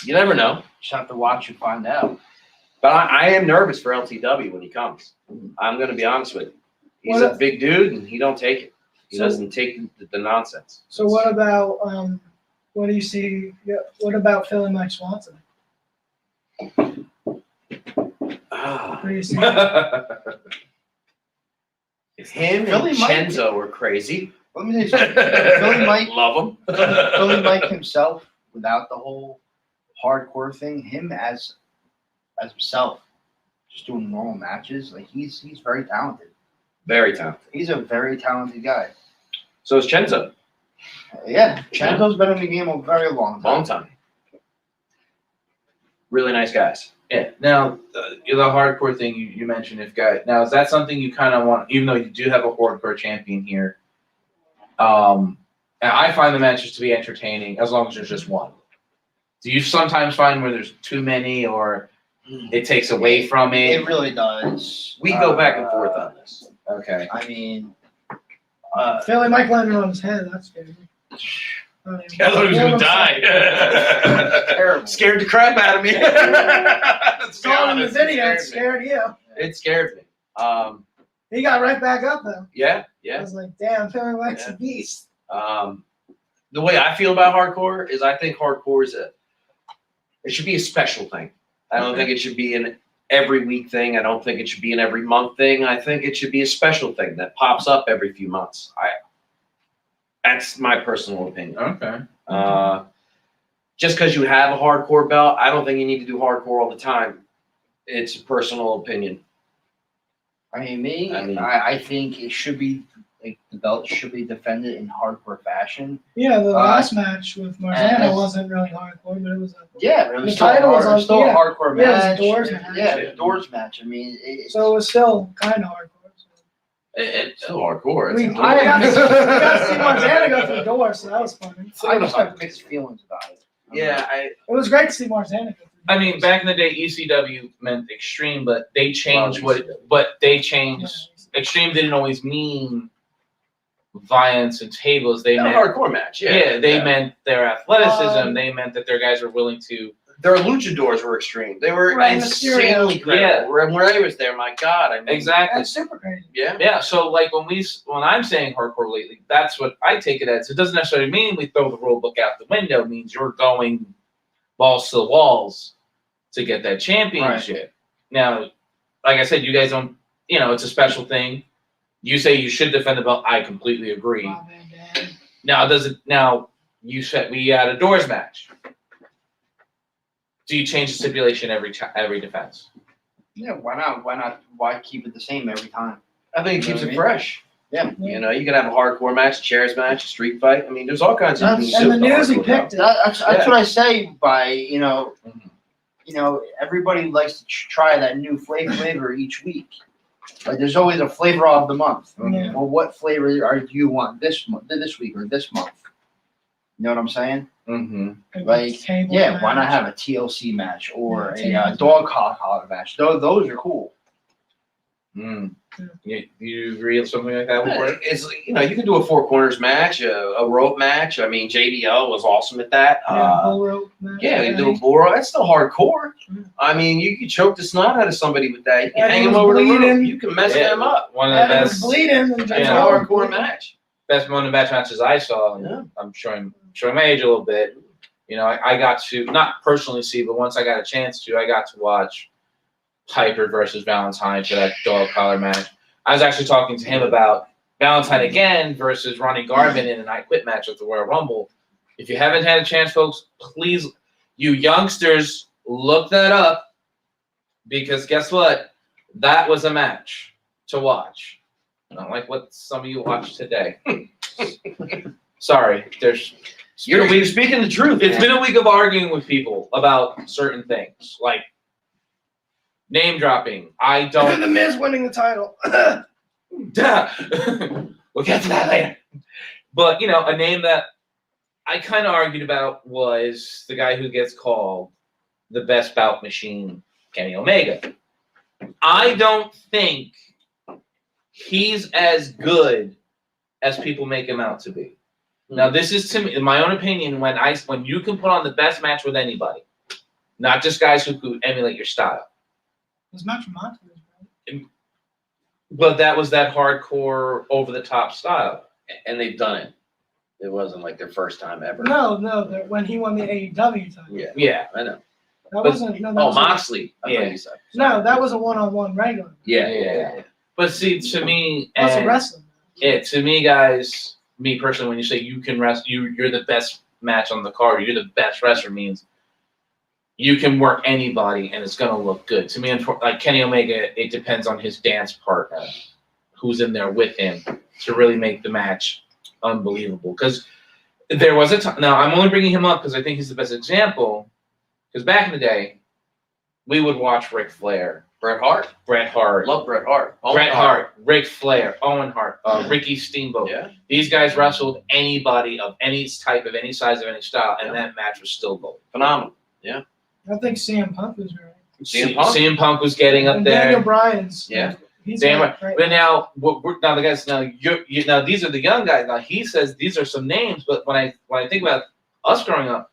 You never know. Just have to watch and find out. But I am nervous for LTW when he comes. I'm going to be honest with you. He's a big dude, and he don't take it. He doesn't take the nonsense. So what about what do you see? What about Philly Mike Swanson? What do you see? Him Philly and Mike- Chenzo are crazy. Let me say something. Philly Mike, Love him. Philly Mike himself, without the whole hardcore thing, him as himself, just doing normal matches, like he's very talented. Very talented. He's a very talented guy. So is Chenzo. Yeah, Chanto's been in the game a very long time. Long time. Really nice guys. Yeah. Now, the hardcore thing you mentioned, now is that something you kind of want? Even though you do have a hardcore champion here, and I find the matches to be entertaining as long as there's just one. Do you sometimes find where there's too many, or it takes away from it? It really does. We go back and forth on this. Okay. I mean, Philly Mike landed on his head. That's scary. I thought he was gonna die. terrible. Scared the crap out of me. Saw it in the video. It scared you. It scared me. He got right back up though. Yeah, I yeah. was like, damn, Philly Mike's a beast. The way I feel about hardcore is I think hardcore is it should be a special thing. I don't think it should be an every week thing. I don't think it should be an every month thing. I think it should be a special thing that pops up every few months. That's my personal opinion. Okay. Just because you have a hardcore belt, I don't think you need to do hardcore all the time. It's a personal opinion. I mean, I think it should be like the belt should be defended in hardcore fashion. Yeah, the last match with Marzano and- wasn't really hardcore, but it was a Yeah, it was The still, title was on- still yeah. a hardcore Yeah, it was a match. doors match. Yeah, it was a doors match. I mean, so it was still kind of hardcore. It's still hardcore. I mean, It's I got to hardcore. see Marzano go through the door, so that was funny. I just have mixed feelings about it. Yeah, It was great to see Marzano go through the I mean, doors. back in the day, ECW meant extreme, but they changed Well, Extreme didn't always mean violence and tables. They a meant hardcore match. Yeah, they meant their athleticism. Um, They meant that their guys were willing to. Their luchadors were extreme. They were Right, insanely Mysterio. credible. When I was there, my God, I mean, Exactly. That's super crazy. Yeah. Yeah. So like when I'm saying hardcore lately, that's what I take it as. It doesn't necessarily mean we throw the rule book out the window. It means you're going balls to the walls to get that championship. Now, like I said, you guys don't. It's a special thing. You say you should defend the belt. I completely agree. Wow, man, Dad. Now you said we had a doors match. Do you change the stipulation every defense? Yeah, why not? Why not? Why keep it the same every time? I think it keeps You know what I it mean? fresh. Yeah. You can have a hardcore match, a chairs match, a street fight. I mean, there's all kinds of That's- things. And the to the Newsy hardcore picked belt. it. That's what I say by Mhm. Everybody likes to try that new flavor each week. Like there's always a flavor of the month. Yeah. Well, what flavor do you want this week, or this month? You know what I'm saying? Mm-hmm. Like, Table yeah, why not match. have a TLC match or Yeah, a dog collar match? Those are cool. Mm. You agree with something like that before? It's you can do a four corners match, a rope match. I mean, JBL was awesome at that. Yeah, bull rope match. Yeah, they do a bull rope. That's still hardcore. Mm. I mean, you can choke the snot out of somebody with that. You can And hang he them was over the bleeding. roof. You can mess them up. One of And the it was best, bleeding. And That's Yeah. a Jack hardcore match. one of the best matches I saw. And Yeah. I'm showing my age a little bit. I got to not personally see, but once I got a chance to, I got to watch Piper versus Valentine for that dog collar match. I was actually talking to him about Valentine again versus Ronnie Garvin in an I Quit match at the Royal Rumble. If you haven't had a chance, folks, please, you youngsters, look that up, because guess what? That was a match to watch. Not like what some of you watched today. Sorry, You're speaking the truth. it's been a week of arguing with people about certain things, like name dropping. I And don't. the Miz winning the title. We'll get to that later. But a name that I kind of argued about was the guy who gets called the best bout machine, Kenny Omega. I don't think he's as good as people make him out to be. Now, this is, to me, in my own opinion, when you can put on the best match with anybody, not just guys who could emulate your style. His match with Montez, right? But that was that hardcore, over the top style. And they've done it. It wasn't like their first time ever. No, when he won the AEW title. Yeah. Yeah. I know. That But- wasn't. No, that Oh, was Moxley. I Yeah. thought you said. No, that was a one-on-one regular. Yeah. But see, to me, That's a and wrestling match. to me, guys, me personally, when you say you can wrestle, you're the best match on the card, you're the best wrestler, means you can work anybody and it's gonna look good. To me, like Kenny Omega, it depends on his dance partner, who's in there with him, to really make the match unbelievable. Because there was a time. Now I'm only bringing him up because I think he's the best example. Because back in the day, we would watch Ric Flair, Bret Hart. Love Bret Hart. Bret Hart, Ric Flair, Owen Hart, Ricky Steamboat. Yeah. These guys wrestled anybody of any type, of any size, of any style, and Yeah. that match was still gold. Phenomenal. I think CM Punk was right. CM Punk was getting up And there. Daniel Bryan's. Yeah. He's Damn right. right. But now, now the guys, now now these are the young guys. Now he says these are some names, but when I think about us growing up,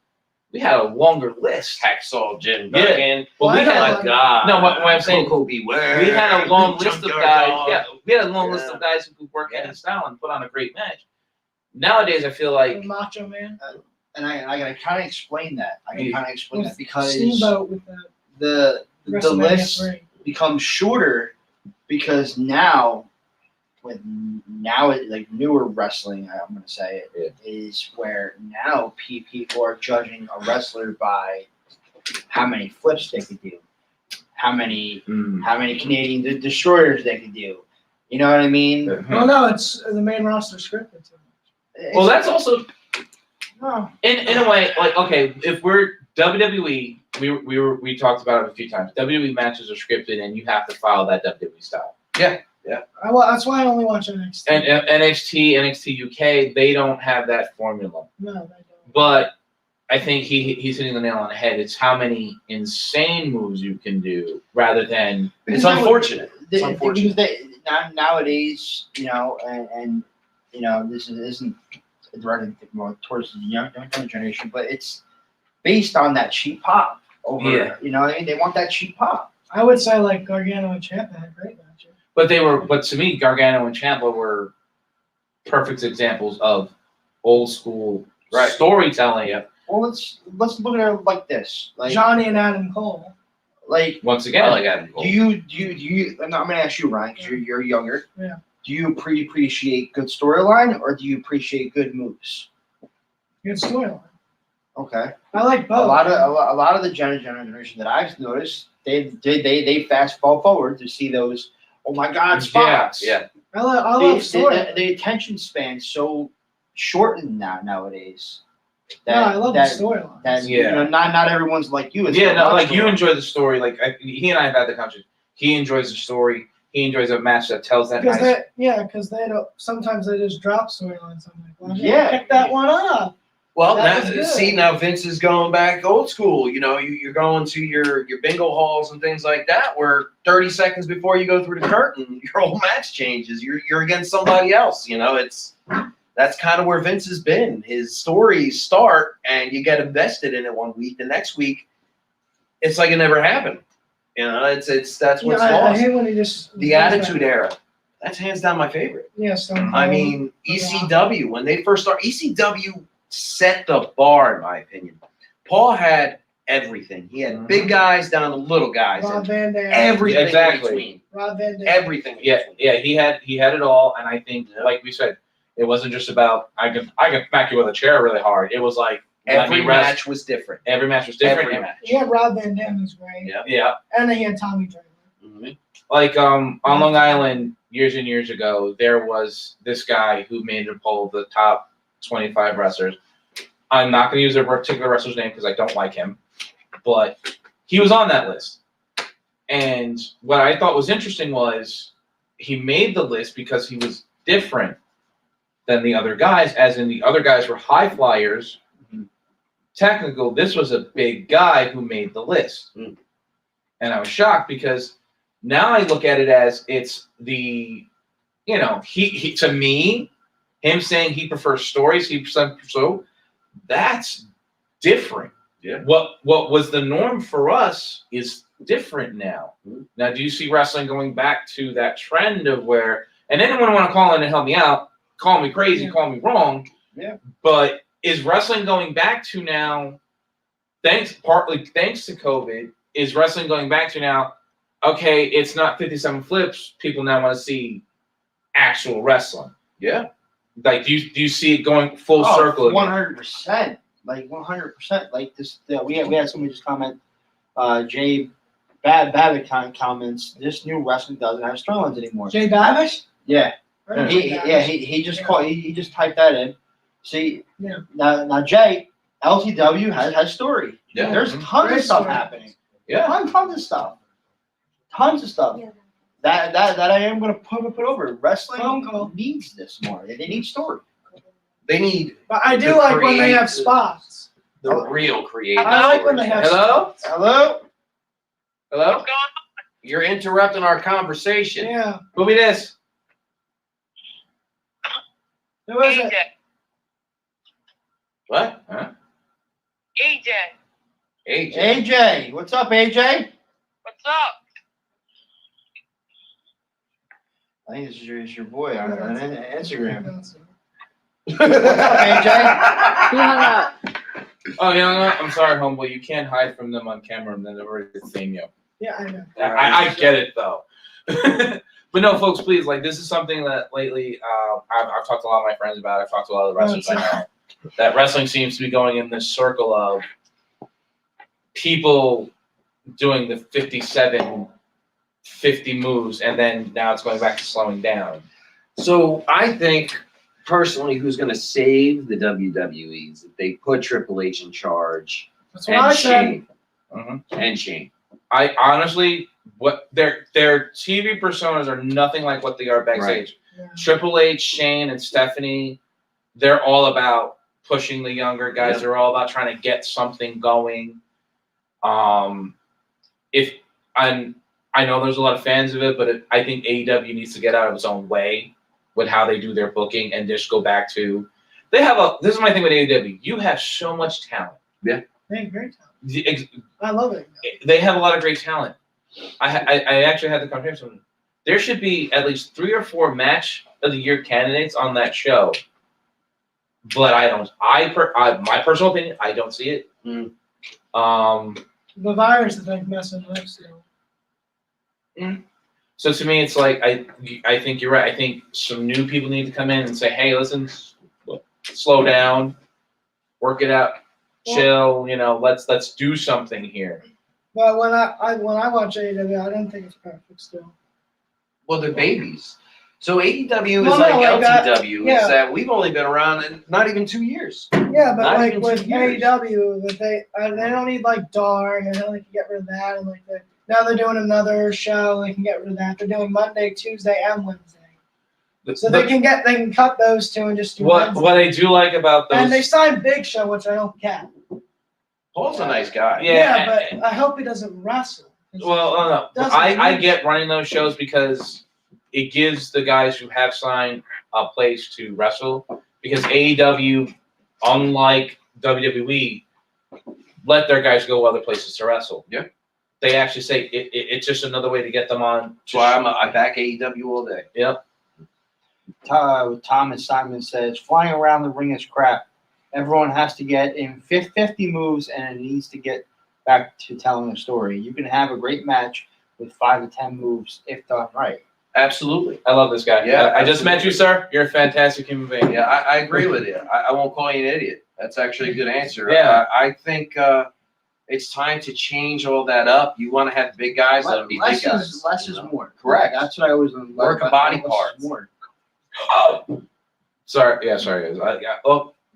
we had a longer list. Hacksaw Jim Yeah. Duggan. Well, we Why had not? God. No, what I'm saying- Coco Beware. we had a long list of Junkyard guys. Dog. Yeah, we had a long list Yeah. of guys who could work Yeah. any style and put on a great match. Nowadays, I feel The like Macho Man. And I gotta kind of explain that. I Yeah. can kind of explain With that because Steamboat with the WrestleMania list 3. becomes shorter because now, like newer wrestling, I'm gonna say it is where now people are judging a wrestler by how many flips they could do, how many Canadian destroyers they could do. You know what I mean? Well, no, it's the main roster scripted too much. Well, that's also No. in a way, like, okay, if we're WWE, we talked about it a few times. WWE matches are scripted, and you have to follow that WWE style. Well, that's why I only watch NXT. And NXT UK, they don't have that formula. No, they don't. But I think he's hitting the nail on the head. It's how many insane moves you can do, rather than It's unfortunate. It's Because unfortunate. nowadays, and this isn't directed more towards the younger generation, but it's based on that cheap pop. Over, Yeah. you know what I mean? They want that cheap pop. I would say like Gargano and Ciampa had great matches. But to me, Gargano and Ciampa were perfect examples of old school storytelling. Yeah. Well, let's look at it like this. Like Johnny and Adam Cole. Once again, I like Adam Cole. do you? And I'm gonna ask you, Ryan, because you're younger. Yeah. Do you appreciate good storyline or do you appreciate good moves? Good storyline. Okay. I like A both. lot of the generation that I've noticed, they fast forward to see those. Oh my God! Spots. Yeah. I love storyline. The attention span's so shortened nowadays. No, I love the storyline. Not everyone's like you. It's yeah, so no, much like you more. enjoy the story. Like he and I have had the conversation. He enjoys the story. He enjoys a match that tells that Because nice. because they don't. Sometimes they just drop storylines. I'm like, well, Yeah. pick that one up. Well, That was good. now Vince is going back old school. You know, you're going to your bingo halls and things like that, where 30 seconds before you go through the curtain, your whole match changes. You're against somebody else. You know, that's kind of where Vince has been. His stories start, and you get invested in it one week. The next week, it's like it never happened. You know, that's what's I lost. hate when he just The Attitude Era. That's hands down my favorite. Yeah, Stone I Cold. mean, ECW, when they first started, ECW set the bar, in my opinion. Paul had everything. He had big guys down to little guys. Rob And Van Dam. everything Exactly. in between. Rob Van Dam. Everything in Yeah, between. yeah, he had it all, and I think, Yeah. like we said, it wasn't just about I can smack you with a chair really hard. It was like let Every me rest. match was different. Every match was different. Every and- match. He had Rob Van Dam, who's great. Yeah. Yeah, And then he had Tommy Dreamer. Mhm. like on Long Island years and years ago, there was this guy who made a poll of the top 25 wrestlers. I'm not going to use a particular wrestler's name because I don't like him, but he was on that list. And what I thought was interesting was he made the list because he was different than the other guys, as in the other guys were high flyers. Technical, this was a big guy who made the list. Mm. And I was shocked because now I look at it as it's the, he to me, him saying he prefers stories, so that's different. Yeah. What was the norm for us is different now. Now, do you see wrestling going back to that trend of where, and anyone want to call in and help me out, call me crazy, call me wrong. Yeah. But is wrestling going back to now, partly thanks to COVID, is wrestling going back to now, okay, it's not 57 flips, people now want to see actual wrestling. Yeah. Like, do you see it going full circle again? 100%. Like 100%. Like this, we had somebody just comment. Jay Babbitt comments. This new wrestling doesn't have storylines anymore. Jay Babish? Yeah. Where's He Jay Babish? he just called. He just typed that in. See. Yeah. Now Jay, LTW has story. Yeah. There's tons Great of stuff story. happening. Yeah. Tons of stuff. Tons of stuff. Yeah. That I am gonna put over. Wrestling Phone call. needs this more. They need story. They need But I do To like when they create have spots. the real creative. I like when they have Hello? spots. Hello. Hello? What's going on? You're interrupting our conversation. Yeah. Who be this? Who is it? AJ. What? Huh? AJ. AJ. AJ, what's up, AJ? What's up? I think this is your boy on Instagram. That's it. What's up, AJ? He hung up. Oh, you know what? I'm sorry, homeboy. You can't hide from them on camera and then they're already seeing you. Yeah, I know. I get it, though. But no, folks, please, like, this is something that lately I've talked to a lot of my friends about. I've talked to a lot of the wrestlers I know. That wrestling seems to be going in this circle of people doing the 57, 50 moves, and then now it's going back to slowing down. So I think personally, who's going to save the WWE is if they put Triple H in charge That's what I and said. Shane. Mhm. And Shane. I honestly, what their TV personas are nothing like what they are backstage. Yeah. Triple H, Shane, and Stephanie, they're all about pushing the younger guys. Yeah. They're all about trying to get something going. I know there's a lot of fans of it, but I think AEW needs to get out of its own way with how they do their booking and just go back to. This is my thing with AEW. You have so much talent. Hey, great time. The- I love it. They have a lot of great talent. I actually had the conversation. There should be at least 3 or 4 match of the year candidates on that show. But I don't. My personal opinion, I don't see it. Mm. The virus, I think, messing up still. So to me, it's like I think you're right. I think some new people need to come in and say, "Hey, listen, slow down, work it out, chill. Let's do something here." But when I watch AEW, I don't think it's perfect still. Well, they're babies. So AEW is Well, like no, like, LTW. yeah. Is that we've only been around in not even 2 years. Yeah, but Not like even with 2 years. AEW, that they don't need like Dark, and they can get rid of that, and now they're doing another show. They can get rid of that. They're doing Monday, Tuesday, and Wednesday, so they can cut those two and just do Wednesday. What I do like about those, And they signed Big Show, which I don't get. Paul's a nice guy. Yeah. but I hope he doesn't wrestle. well, no, Doesn't I mean- get running those shows because it gives the guys who have signed a place to wrestle. Because AEW, unlike WWE, let their guys go other places to wrestle. Yeah. They actually say it's just another way to get them on. That's why I back AEW all day. Yep. Thomas Simon says, flying around the ring is crap. Everyone has to get in 50 moves, and it needs to get back to telling a story. You can have a great match with 5 to 10 moves if done right. Absolutely. I love this guy. Yeah, I just met you, sir. You're a fantastic human being. Yeah, I agree with you. I won't call you an idiot. That's actually a good answer. Yeah. I think it's time to change all that up. You want to have big guys, let them be big guys. Less is more. Correct. That's what I always Work a body part. More. Sorry. Yeah, sorry, guys.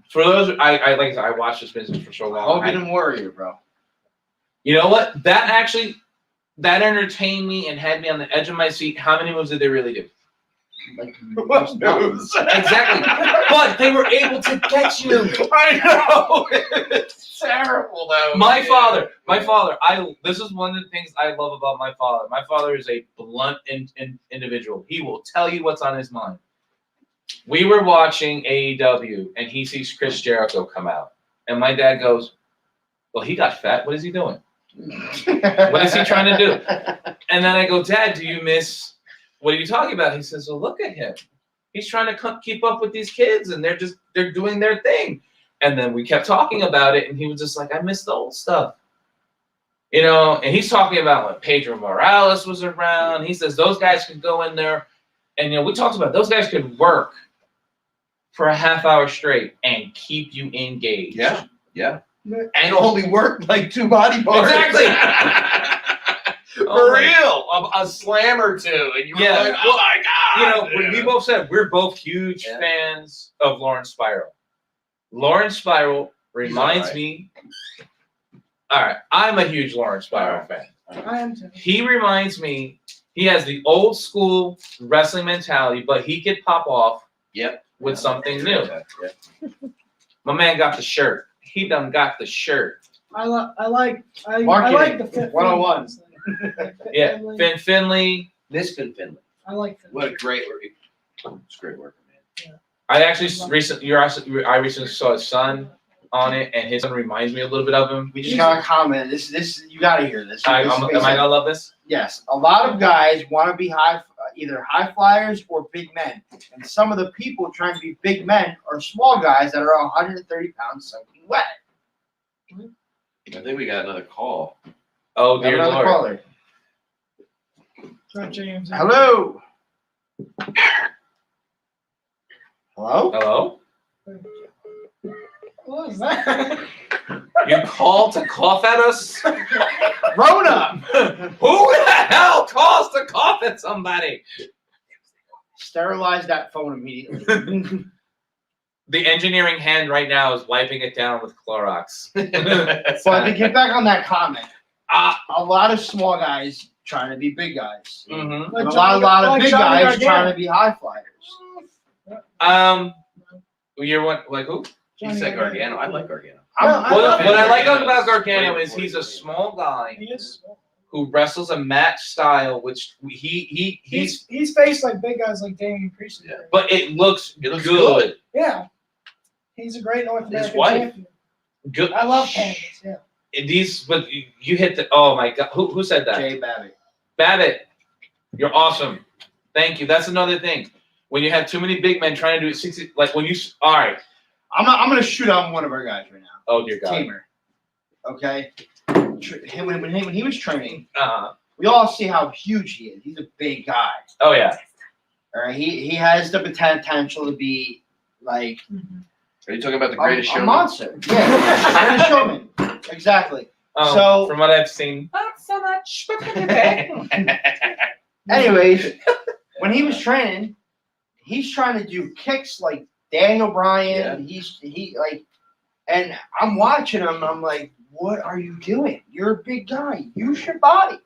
For those, I like I said, I watched this business for so I long. hope you didn't worry, bro. You know what? That entertained me and had me on the edge of my seat. How many moves did they really do? Like, What moves? Exactly. But they were able to get you. I know. It's terrible though. My father. This is one of the things I love about my father. My father is a blunt individual. He will tell you what's on his mind. We were watching AEW, and he sees Chris Jericho come out, and my dad goes, "Well, he got fat. What is he doing?" What is he trying to do? And then I go, Dad, do you miss, what are you talking about? He says, well, look at him. He's trying to keep up with these kids and they're doing their thing. And then we kept talking about it and he was just like, I miss the old stuff. You know, and he's talking about when Pedro Morales was around. He says those guys could go in there and, you know, we talked about those guys could work for a half hour straight and keep you engaged. Yeah, yeah. And only work like 2 body parts. Exactly. For real. A slam or two. And you were like, oh my God. You know, we both said we're both huge fans of Lawrence Spiral. Lawrence Spiral reminds me. All right, I'm a huge Lawrence Spiral fan. I am too. He reminds me, he has the old school wrestling mentality, but he could pop off with something new. My man got the shirt. He done got the shirt. I like the fit. 101. Yeah, Finn Finley. This Finn Finley. I like Finn. What a great work. It's great work, man. I actually I recently saw his son on it, and his son reminds me a little bit of him. We just got a comment. This you got to hear this. Am I gonna love this? Yes, a lot of guys want to be either high flyers or big men, and some of the people trying to be big men are small guys that are 130 pounds soaking wet. I think we got another call. Oh Got dear another Lord! caller. Try James. Hello. Hello. Hello? What was that? You called to cough at us? Rona. Who the hell calls to cough at somebody? Sterilize that phone immediately. The engineering hand right now is wiping it down with Clorox. But to get back on that comment, a lot of small guys trying to be big guys. Mm-hmm. And a lot of big guys trying to be high flyers. You're what? Like who? He said Gargano. I like Gargano. What I like about Gargano is he's a small guy He is small. who wrestles a match style, which he's He's faced like big guys like Damian Priest. Yeah. but it looks looks good. Yeah. He's a great North American wife. champion. Good. I love Candace, yeah. But you hit the. Oh my God! Who said that? Jay Babbitt. Babbitt, you're awesome. Thank you. That's another thing. When you have too many big men trying to do it 60, like when you. All right. I'm gonna shoot on one of our guys right now. Oh dear God. Tamer. Okay. When he was training, Uh-huh. we all see how huge he is. He's a big guy. Oh yeah. All right. He has the potential to be like Are you talking about the greatest a showman? monster. Yeah. Greatest showman. Exactly. So- from what I've seen, not so much, but okay. Anyways, when he was training, he's trying to do kicks like Daniel Bryan. Yeah. And I'm watching him. I'm like, what are you doing? You're a big guy. Use your body.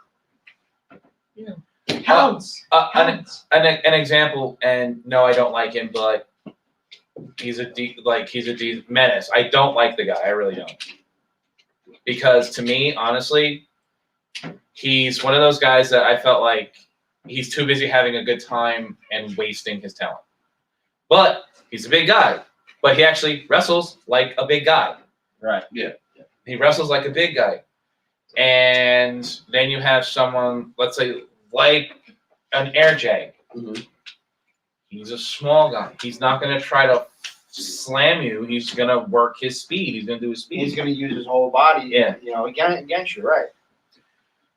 Pounds. An example, and no, I don't like him, but he's a menace. I don't like the guy. I really don't. Because to me, honestly, he's one of those guys that I felt like he's too busy having a good time and wasting his talent. But he's a big guy. But he actually wrestles like a big guy. Right. Yeah. He wrestles like a big guy. And then you have someone, let's say, like an Air Jag. Mm-hmm. He's a small guy. He's not going to try to slam you. He's going to work his speed. He's going to do his speed. He's going to use his whole body. Yeah. Against you, right?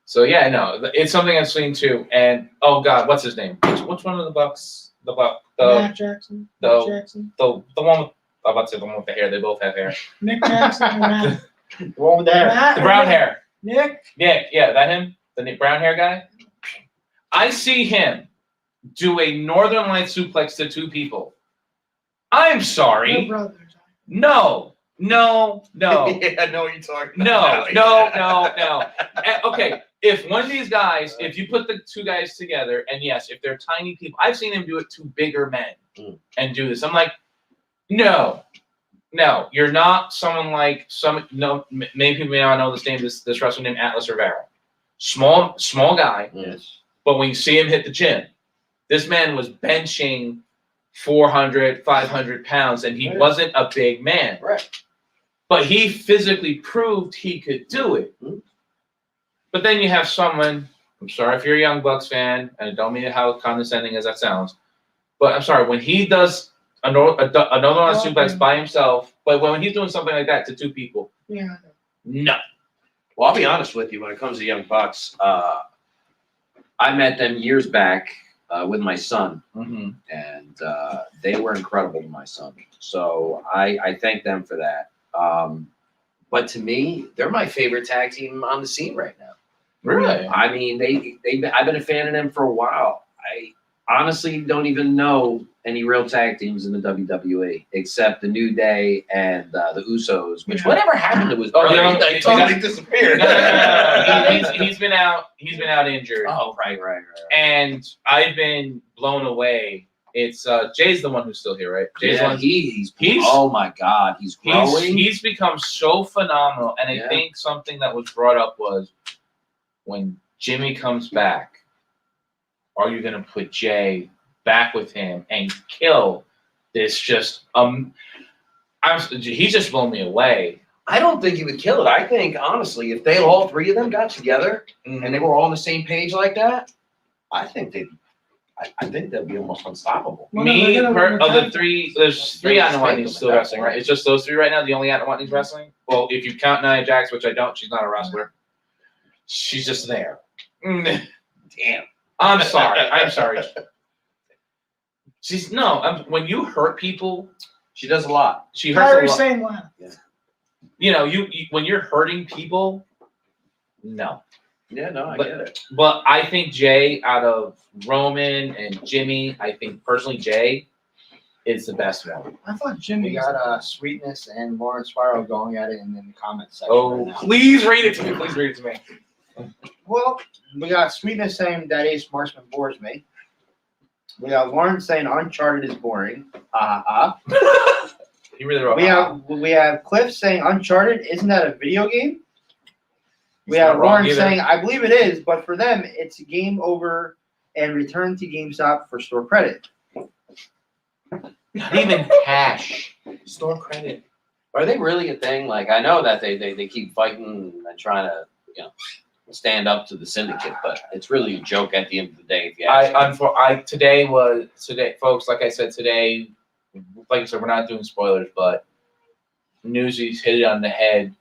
So yeah, no, it's something I've seen too. And oh God, what's his name? Which one of the Bucks? Matt Jackson. the- Jackson. The one with, I'm about to say the one with the hair. They both have hair. Nick Jackson and Matt. The one with the hair. Matt The brown hair. Nick. Yeah, that him? The brown hair guy? I see him do a Northern Light suplex to two people. I'm They're sorry. brothers. No. Yeah, I know what you're talking about. No. Okay, if one of these guys, if you put the two guys together, and yes, if they're tiny people, I've seen him do it to bigger men and do this. I'm like, no, you're not someone like many people may not know this name, this wrestler named Atlas Rivera. Small guy, Yes. but when you see him hit the gym, this man was benching 400, 500 pounds, and he wasn't a big man. Right. But he physically proved he could do it. But then you have someone. I'm sorry if you're a Young Bucks fan, and I don't mean how condescending as that sounds, but I'm sorry when he does another one suplex by himself. But when he's doing something like that to two people, Yeah. no. Well, I'll be honest with you. When it comes to Young Bucks, I met them years back with my son, Mm-hmm. and they were incredible to my son. So I thank them for that. But to me, they're my favorite tag team on the scene right now. Really? I mean, I've been a fan of them for a while. I honestly don't even know any real tag teams in the WWE except the New Day and the Usos. Which whatever happened to his Oh, brother? yeah, He totally disappeared. No. He's been out injured. Oh, right. And I've been blown away. It's Jay's the one who's still here, right? Jay's the Yeah, one. he's he's- oh my God, he's growing. He's become so phenomenal, and I Yeah. think something that was brought up was when Jimmy comes back, are you gonna put Jay back with him and kill this? Just he's just blown me away. I don't think he would kill it. I think honestly, if they all three of them got together and they were all on the same page like that, I think they'd be almost unstoppable. Well, no, they're gonna win Of the the three, there's three Let's Anna take Whitney's them still at that wrestling, right? point. It's just those three right now. The only Anna Whitney's wrestling. Well, if you count Nia Jax, which I don't, she's not a wrestler. She's just there. Damn. I'm sorry. She's when you hurt people, She does a lot. she hurts Kyrie a lot. Sane laugh. You know, you when you're hurting people, no. Yeah, no, I But- get it. But I think Jay, out of Roman and Jimmy, I think personally Jay is the best one. I thought Jimmy We was got Sweetness and Lauren Spiral going at it in the comment section Oh, right now. please read it to me. Please read it to me. Well, we got Sweetness saying that Ace Marksman bores me. We got Lauren saying Uncharted is boring. You really wrote. We have Cliff saying Uncharted, isn't that a video game? We He's not have wrong Lauren either. saying, I believe it is, but for them, it's a game over and return to GameStop for store credit. Not even cash. Store credit. Are they really a thing? Like, I know that they keep fighting and trying to, stand up to the Syndicate, but it's really a joke at the end of the day. If you ask me. Today, folks. Like I said today, like I said, we're not doing spoilers, but Newsy's hit it on the head.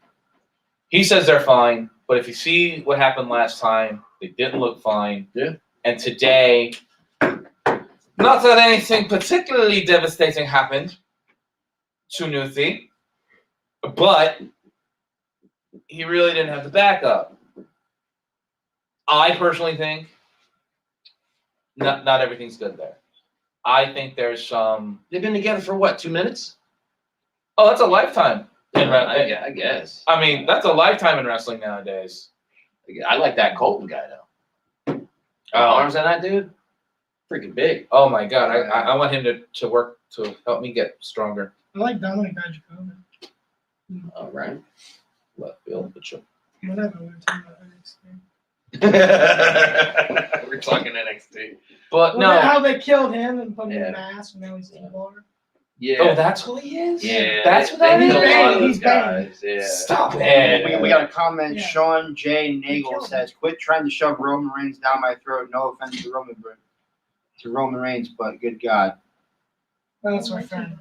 He says they're fine, but if you see what happened last time, they didn't look fine. Yeah. And today, not that anything particularly devastating happened to Newsy, but he really didn't have the backup. I personally think not everything's good there. I think there's some. They've been together for what, 2 minutes? Oh, that's a lifetime in wrestling. I guess. I mean, that's a lifetime in wrestling nowadays. I like that Colton guy though. Arms on that dude, freaking big. Oh my God, I want him to work to help me get stronger. I like Dominic Dijakovic. All right. Left field, but sure. Whatever. We're talking about NXT. We're talking NXT. But Well, no. how they killed him and put him in Yeah. a mask and now he's in the bar. Yeah. Oh, that's who he is. Yeah. That's what they that killed a lot of He's those banging. guys. Yeah. Stop it. And we got a comment. Yeah. Sean J. He Nagel killed says, "Quit trying to shove Roman Reigns down my throat. No offense to Roman Reigns, but good God." Oh, that's my friend.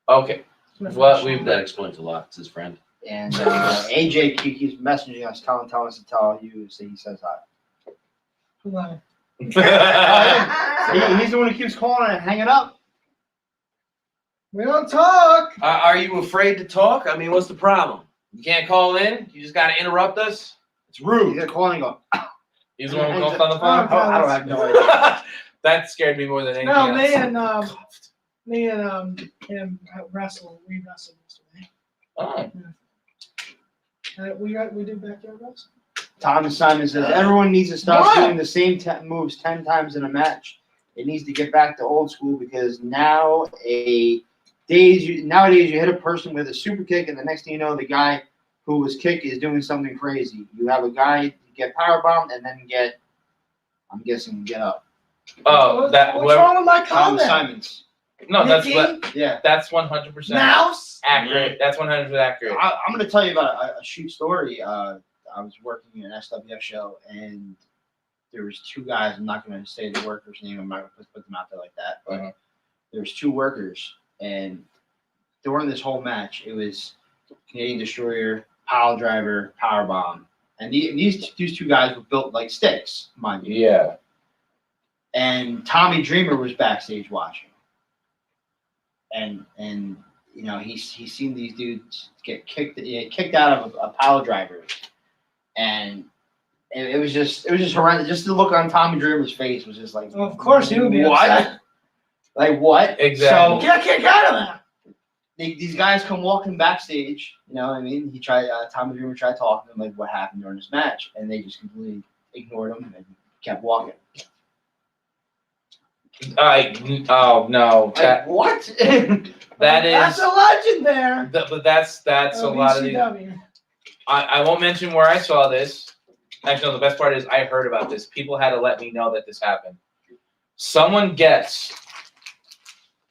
Okay. That's my What friend. we've That explains a lot. It's his friend. And AJ keeps messaging us, telling us to tell you, so he says hi. Hello. He's the one who keeps calling and hanging up. We don't talk. Are you afraid to talk? I mean, what's the problem? You can't call in? You just got to interrupt us? It's He's rude. gonna call and go. He's the one who called on the phone. I don't have no idea. That scared me more than anything No, else. me and him wrestled. We wrestled yesterday. Oh. We did backyard wrestling. Thomas Simon says everyone needs to stop What? doing the same moves 10 times in a match. It needs to get back to old school because nowadays you hit a person with a super kick and the next thing you know the guy who was kicked is doing something crazy. You have a guy get power bombed and then get up. Oh, that What's wrong with my Thomas comment? Simons. no, that's Nikki? what. Yeah. That's 100% Mouse. accurate. That's 100% accurate. I'm going to tell you about a shoot story. I was working an SWF show, and there was two guys. I'm not going to say the worker's name. I'm not going to put them out there like that. But there was two workers, and during this whole match, it was Canadian Destroyer, Pile Driver, Powerbomb, and these two guys were built like sticks, mind you. Yeah. And Tommy Dreamer was backstage watching, and you know he's seen these dudes get kicked out of a Pile Driver, and it was just horrendous. Just the look on Tommy Dreamer's face was just like, Well, of course he would be what? upset. Like what? Exactly. So Get kicked out of that. these guys come walking backstage. You know what I mean? He tried. Tommy Dreamer tried talking to them like what happened during this match, and they just completely ignored him and kept walking. Oh no, Like, what? that That's is. a legend there. But that's a lot of these. WCW. I won't mention where I saw this. Actually, no, the best part is I heard about this. People had to let me know that this happened. Someone gets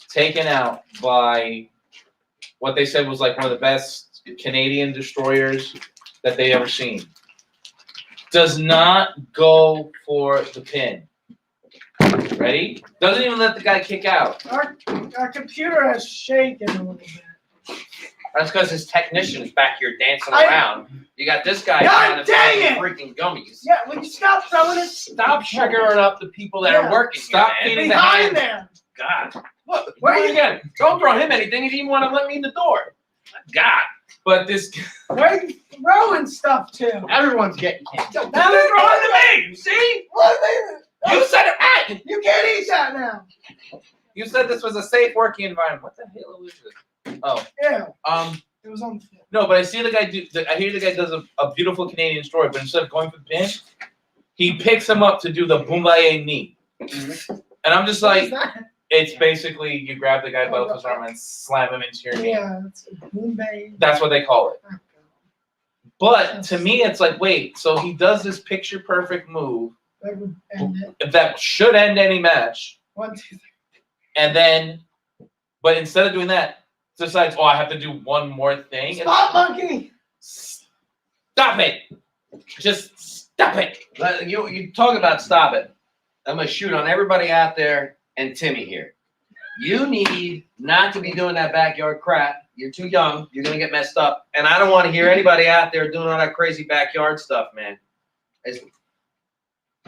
taken out by what they said was like one of the best Canadian destroyers that they ever seen. Does not go for the pin. Ready? Doesn't even let the guy kick out. Our computer has shaken a little bit. That's because his technician is back here dancing I- around. You got this guy God trying to dang find it! freaking gummies. Yeah, will you stop throwing it? Stop sugaring up the people that Yeah. are working. Stop here, man. feeding the Behind hand. there. God. What? Where Do it you- again. Don't throw him anything. He didn't even want to let me in the door. God. But this Where are you throwing stuff to? Everyone's getting canceled. Now They're they're throwing throwing to me. See? What are they? You said it right. You can't eat that now. you said this was a safe working environment. What the hell is this? Oh, Yeah, um. it was on the floor. No, but I see the guy do. I hear the guy does a beautiful Canadian story, but instead of going for the pin, he picks him up to do the Boombaye knee, and I'm just What is like, that? it's basically you grab the guy by his arm and slam him into your knee. Yeah, it's a Bombay. That's what they call it. But to me, it's like, wait, so he does this picture perfect move That would end it. that should end any match, 1, 2, 3. and then, but instead of doing that, decides, oh, I have to do one more thing. Spot monkey. Stop it! Just stop it! You talk about stop it. I'm going to shoot on everybody out there and Timmy here. You need not to be doing that backyard crap. You're too young. You're going to get messed up. And I don't want to hear anybody out there doing all that crazy backyard stuff, man. It's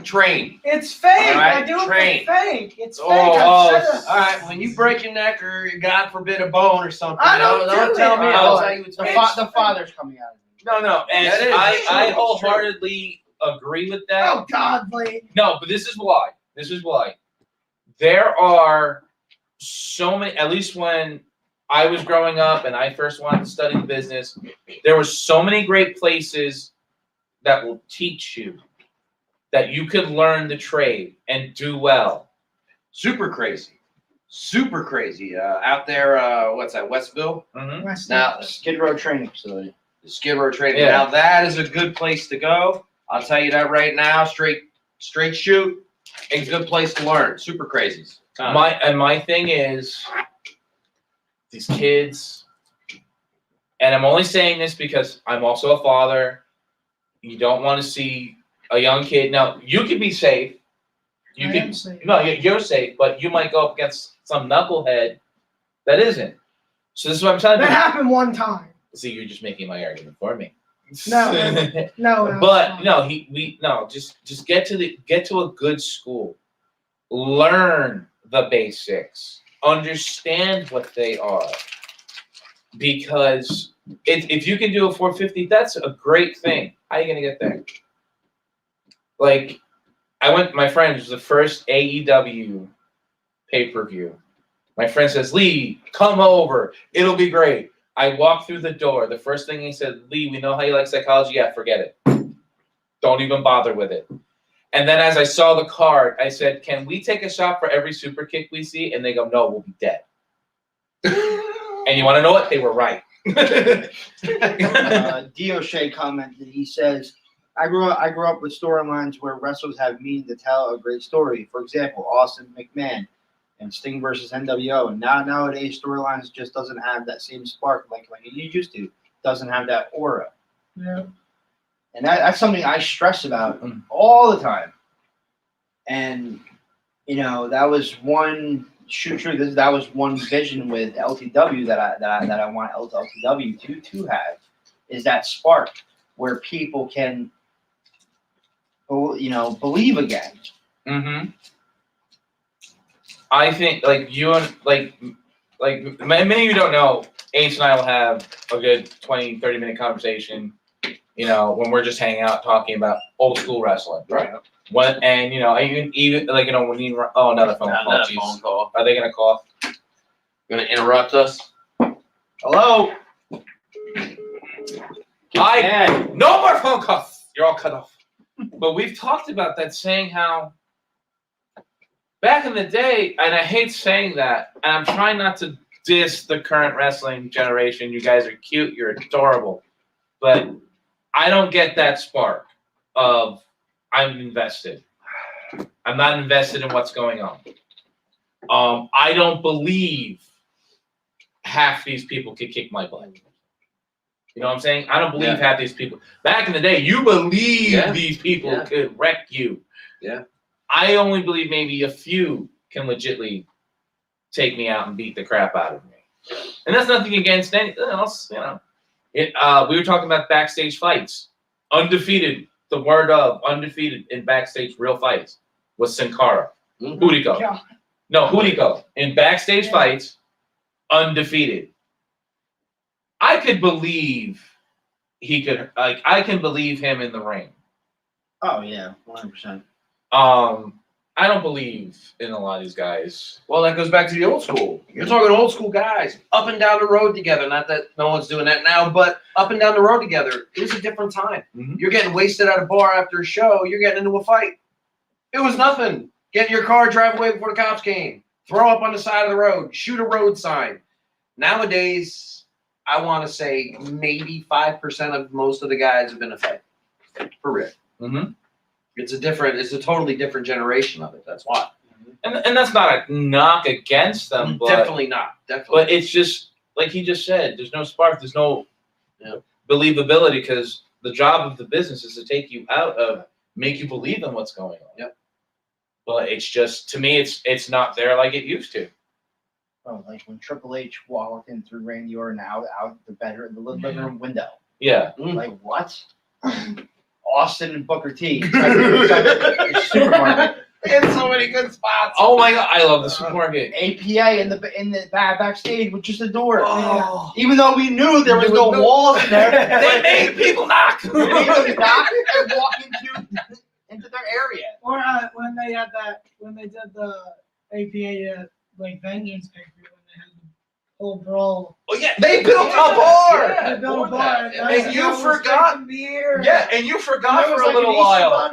train. It's fake. All right, I do train. it for fake. It's fake. Oh, I said it. all right. When you break your neck or, God forbid, a bone or something, I don't do tell it. me. Oh, I'll tell you it's The father's coming out of me. No, and That is. I It's wholeheartedly agree with that. Oh God, Blade. No, but this is why. There are so many, at least when I was growing up and I first wanted to study the business, there were so many great places that will teach you that you could learn the trade and do well. Super crazy. Super crazy. Out there, what's that, Westville? Mm-hmm. West Now, Skid Row training facility. the Skid Row training. Yeah. Now, that is a good place to go. I'll tell you that right now. Straight shoot. A good place to learn. Super crazies. My thing is these kids, and I'm only saying this because I'm also a father. You don't want to see a young kid. Now you could be safe. You I could am safe. no, you're safe, but you might go up against some knucklehead that isn't. So this is what I'm telling That you. happened one time. See, you're just making my argument for me. No. No. But no, just get to a good school. Learn the basics. Understand what they are. Because if you can do a 450, that's a great thing. How are you gonna get there? Like, my friend, it was the first AEW pay-per-view. My friend says, Lee, come over. It'll be great. I walked through the door. The first thing he said, Lee, we know how you like psychology. Yeah, forget it. Don't even bother with it. And then as I saw the card, I said, can we take a shot for every super kick we see? And they go, no, we'll be dead. And you want to know what? They were right. Dio Shea commented. He says, I grew up with storylines where wrestlers have meaning to tell a great story. For example, Austin McMahon and Sting versus NWO. And nowadays, storylines just doesn't have that same spark like it used to. Doesn't have that aura. Yeah. And that's something I stress about all the time. And, you know, that was one that was one vision with LTW that I want LTW to have, is that spark where people can, you know, believe again. Mm-hmm. I think like you and like many of you don't know, Ace and I will have a good 20, 30-minute conversation, you know, when we're just hanging out talking about old school wrestling. Right. When, and you know, even like, you know, when you another phone call. Another Jeez. phone call. Are they gonna call? Gonna interrupt us? Hello? No more phone calls. You're all cut off. But we've talked about that, saying how back in the day, and I hate saying that, and I'm trying not to diss the current wrestling generation. You guys are cute. You're adorable. But I don't get that spark of I'm invested. I'm not invested in what's going on. I don't believe half these people could kick my butt. You know what I'm saying? I don't believe half these people. Back in the day, you believe these people could wreck you. Yeah. I only believe maybe a few can legitly take me out and beat the crap out of me. And that's nothing against anything else, you know. We were talking about backstage fights. Undefeated, the word of undefeated in backstage real fights was Sin Cara. Huriko. Yeah. No, Huriko. In backstage fights, undefeated. I could believe he could, like, I can believe him in the ring. Oh yeah, 100%. I don't believe in a lot of these guys. Well, that goes back to the old school. You're talking old school guys up and down the road together. Not that no one's doing that now, but up and down the road together. It was a different time. Mm-hmm. You're getting wasted at a bar after a show. You're getting into a fight. It was nothing. Get in your car, drive away before the cops came. Throw up on the side of the road. Shoot a road sign. Nowadays, I want to say maybe 5% of most of the guys have been a fight. For real. Mm-hmm. It's a totally different generation of it. That's why. And that's not a knock against them, but Definitely not. Definitely. But it's just like he just said. There's no spark. There's no believability, because the job of the business is to take you out of, make you believe in what's going on. Yep. But it's just, to me, it's not there like it used to. Oh, like when Triple H walked in through Randy Orton out the bedroom, the living room window. Yeah. Like what? Austin and Booker T. The supermarket. It's so many good spots. Oh my God, I love the supermarket. APA in the backstage with just a door. Oh. Even though we knew there was no walls in there, They made people knock. they made them knock and walk into their area. Or when they did the APA like Vengeance pay-per-view, when they had the whole brawl. Oh yeah, they built a bar. They built a bar. And you forgot. Beer. Yeah, and you forgot for a little while.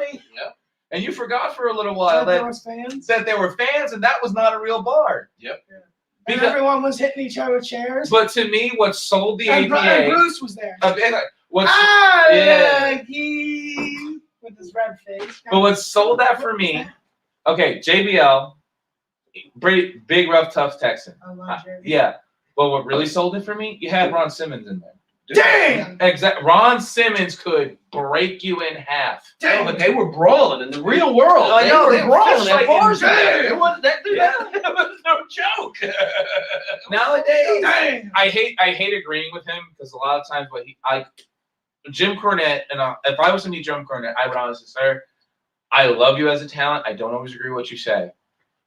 And you forgot for a little while there was fans. that there were fans, and that was not a real bar. Yep. Yeah. And everyone was hitting each other with chairs. But to me, what sold the and APA, and Bruce was there. He with his red face. But what sold that for me? Okay, JBL, big rough tough Texan. I love JBL. Yeah, but what really sold it for me? You had Ron Simmons in there. Damn! Exactly. Ron Simmons could break you in half. Damn, but they were brawling in the real world. I know, they were brawling at bars. It was no joke. Nowadays, Dang. I hate agreeing with him, because a lot of times Jim Cornette, and if I was to meet Jim Cornette, I would honestly say, sir, I love you as a talent. I don't always agree with what you say,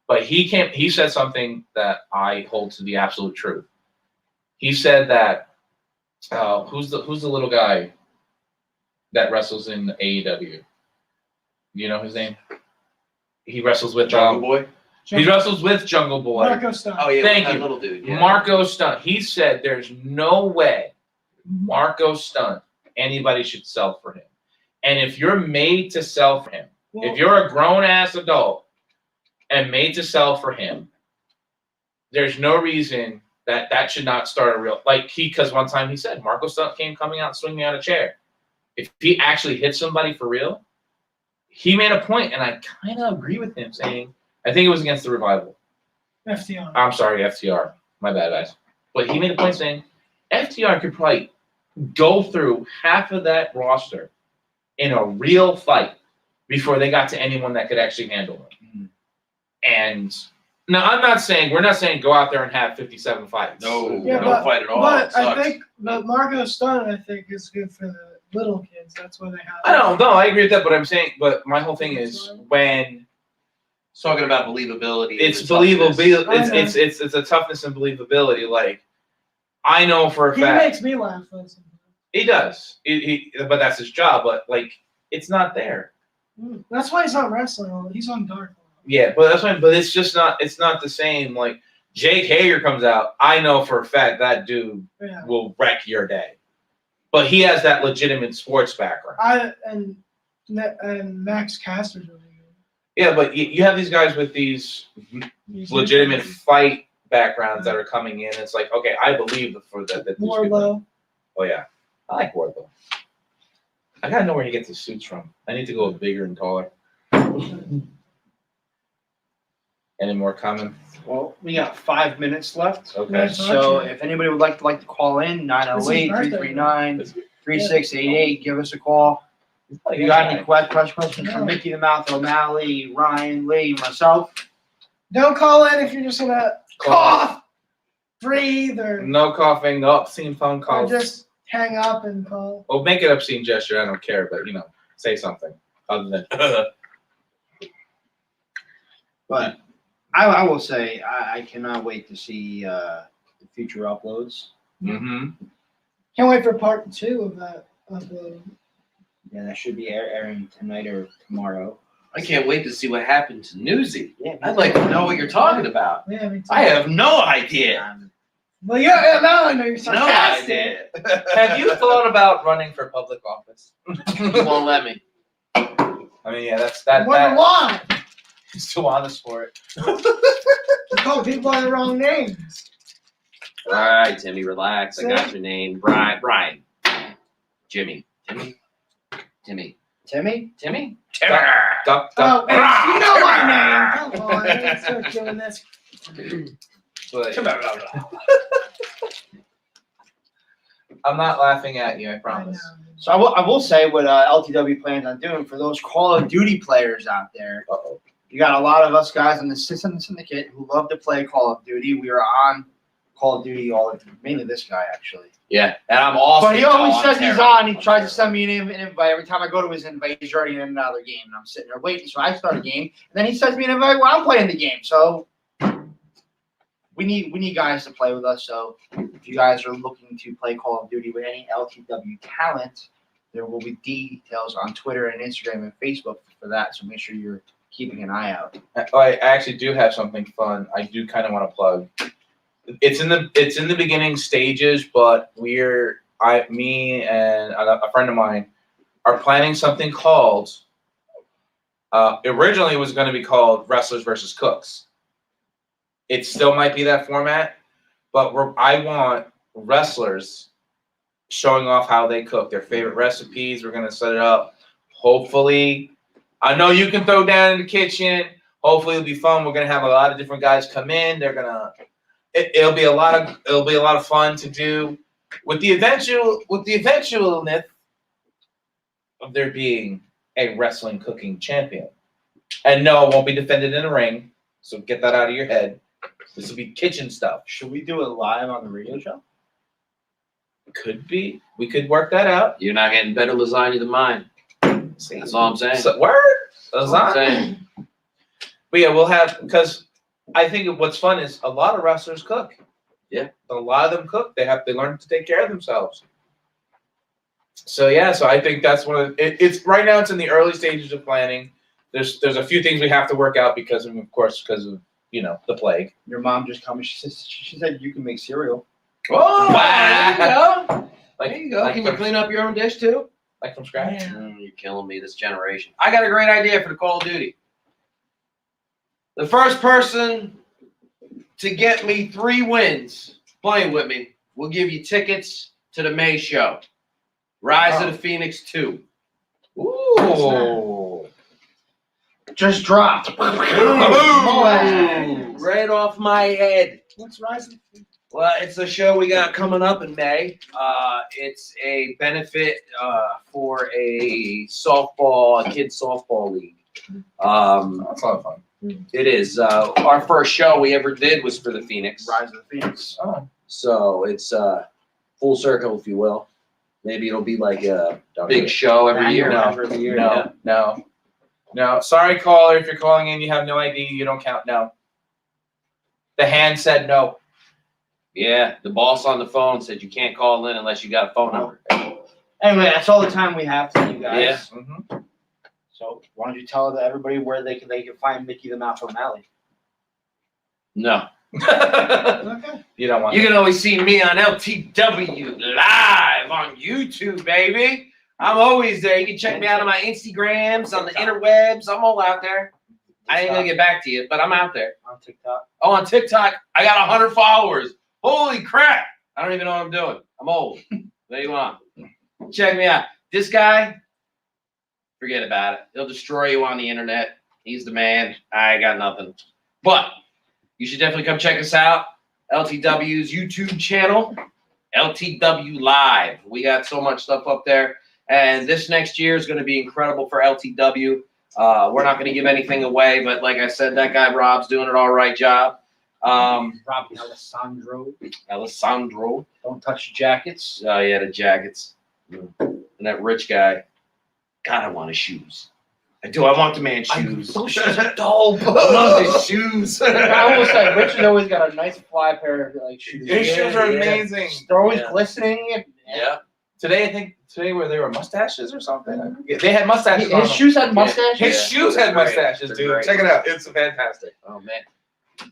but he said something that I hold to the absolute truth. He said that who's the little guy that wrestles in AEW? Do you know his name? He wrestles with Jungle Boy. He wrestles with Jungle Boy. Marco Stunt. Oh yeah, Thank that you. little dude. Yeah. Marco Stunt. He said there's no way Marco Stunt anybody should sell for him. And if you're made to sell for him, if you're a grown-ass adult and made to sell for him, there's no reason that should not start a real, because one time he said Marco Stunt came coming out swinging out a chair. If he actually hit somebody for real, he made a point, and I kind of agree with him, saying, I think it was against the Revival. FTR. I'm sorry, FTR. My bad, guys. But he made a point saying FTR could probably go through half of that roster in a real fight before they got to anyone that could actually handle them. Mhm. And now we're not saying go out there and have 57 fights. No, Yeah, don't fight at all. But It sucks. I think the Marco Stunt, I think, is good for the little kids. That's why they have. I don't know. I agree with that, but my whole thing is when It's talking about believability. it's and believable. toughness. It's a toughness and believability. Like I know for a He fact makes me laugh. Though, sometimes. he does. But that's his job. But like it's not there. That's why he's not wrestling. He's on Dark. Yeah, but that's fine. But it's just not. It's not the same. Like Jake Hager comes out. I know for a fact that dude Yeah. will wreck your day. But he has that legitimate sports background. And Max Caster's really good. Yeah, but you have these guys with these legitimate fight backgrounds that are coming in. It's like, okay, I believe that these people. Wardlow. Oh yeah, I like Wardlow. I gotta know where he gets his suits from. I need to go bigger and taller. Any more comments? Well, we got 5 minutes left. Okay. Yes. So if anybody would like to call in, 908-339-3688, give us a call. If you got any questions from Mickey the Mouth O'Malley, Ryan, Lee, myself, Don't call in if you're just gonna cough, breathe, or No coughing, no obscene phone calls. just hang up and call. Well, make an obscene gesture. I don't care, but say something other than. but I will say I cannot wait to see the future uploads. Mm-hmm. Can't wait for part 2 of that upload. Yeah, that should be airing tonight or tomorrow. I can't wait to see what happened to Newsy. Yeah, I'd like to know what you're talking about. Yeah, me too. I have no idea. Well, yeah, now I know you're No sarcastic. idea. Have you thought about running for public office? You won't let me. I mean, yeah, I wonder why. He's too honest for it. You call people by the wrong names. All right, Timmy, relax. I got your name. Brian. Jimmy. Timmy? Timmy? Timmy? Duck. Oh, you know my name. Come on, let's start doing this. But I'm not laughing at you, I promise. So I will say what LTW plans on doing for those Call of Duty players out there. Uh-oh. You got a lot of us guys on the Syndicate who love to play Call of Duty. We are on Call of Duty mainly this guy actually. Yeah, and I'm awesome. But he always says he's on. He tries to send me an invite. Every time I go to his invite, he's already in another game, and I'm sitting there waiting. So I start a game, and then he sends me an invite while I'm playing the game. So we need guys to play with us. So if you guys are looking to play Call of Duty with any LTW talent, there will be details on Twitter and Instagram and Facebook for that. So make sure you're keeping an eye out. I actually do have something fun. I do kind of want to plug. It's in the beginning stages, but me and a friend of mine are planning something called. Originally, it was going to be called Wrestlers versus Cooks. It still might be that format, but I want wrestlers showing off how they cook, their favorite recipes. We're going to set it up. Hopefully, I know you can throw down in the kitchen. Hopefully, it'll be fun. We're going to have a lot of different guys come in. They're going to. It'll be a lot of fun to do with the eventualness of there being a wrestling cooking champion. And no, it won't be defended in the ring. So get that out of your head. This will be kitchen stuff. Should we do it live on the radio show? Could be. We could work that out. You're not getting better lasagna than mine. See, That's all I'm saying. So, word. That's all I'm saying. But yeah, we'll have because I think what's fun is a lot of wrestlers cook. Yeah, a lot of them cook. They learn to take care of themselves. So yeah, so I think that's one of it's right now. It's in the early stages of planning. There's a few things we have to work out because of the plague. Your mom just called me. She said you can make cereal. Oh, Wow. there you go. Like, There you go. like Can you from- clean up your own dish too? Like from scratch. Yeah. You're killing me, this generation. I got a great idea for the Call of Duty. The first person to get me 3 wins playing with me will give you tickets to the May show. Rise of the Phoenix 2. Ooh. Just dropped. Right off my head. What's rising? Well, it's a show we got coming up in May. It's a benefit for a kids softball league. That's a lot of fun. It is. Our first show we ever did was for the Phoenix. Rise of the Phoenix. Oh. So it's full circle, if you will. Maybe it'll be like a big show every year. Every year. No. Sorry, caller. If you're calling in, you have no ID. You don't count. No. The hand said no. Yeah, the boss on the phone said you can't call in unless you got a phone number. Anyway, that's all the time we have for you guys. Yeah. Mm-hmm. So why don't you tell everybody where they can find Mickey the Mouse O'Malley? No. Okay. You don't want. You can always see me on LTW live on YouTube, baby. I'm always there. You can check me out on my Instagrams, on the interwebs. I'm all out there. I ain't gonna get back to you, but I'm out there. On TikTok. Oh, on TikTok, I got 100 followers. Holy crap! I don't even know what I'm doing. I'm old. There you are. Check me out. This guy, forget about it. He'll destroy you on the internet. He's the man. I got nothing. But you should definitely come check us out. LTW's YouTube channel, LTW Live. We got so much stuff up there. And this next year is going to be incredible for LTW. We're not going to give anything away, but like I said, that guy Rob's doing an all right job. Rob Alessandro. Don't touch the jackets. Oh, yeah, the jackets. And that rich guy. God, I want his shoes. I do. I want the man's shoes. Those shoes are dope. I love his shoes. I almost said Richard always got a nice fly pair of shoes. His shoes are Yeah. amazing. They're always glistening. Yeah. Today where they were mustaches or something. Yeah, they had mustaches. on His them. shoes had mustaches. His Yeah. shoes had They're great. mustaches, They're dude. great. Check it out. It's fantastic. Oh, man.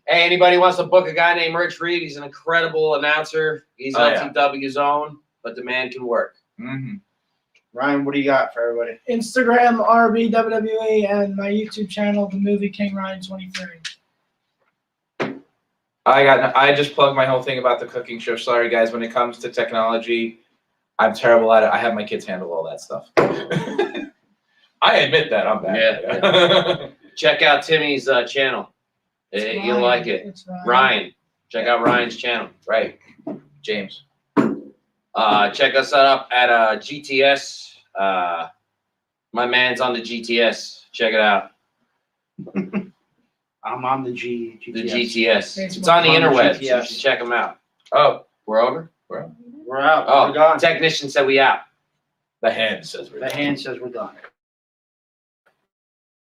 Hey, anybody wants to book a guy named Rich Reed? He's an incredible announcer. He's Oh, yeah. LTW's own, but the man can work. Mm-hmm. Ryan, what do you got for everybody? Instagram RBWWE and my YouTube channel, The Movie King Ryan 23. I just plugged my whole thing about the cooking show. Sorry, guys. When it comes to technology, I'm terrible at it. I have my kids handle all that stuff. I admit that I'm bad. Yeah. Check out Timmy's channel. It's You'll Ryan. like it. It's Ryan. Ryan. Check out Ryan's channel. Right. James. Check us up at GTS. My man's on the GTS. Check it out. I'm on the GTS. The GTS. Thanks, It's on the Mark. interwebs. You GTS. should check them out. Oh, We're over? We're out. Oh, We're gone. technician said we out. the hand says we're The hand says we're done.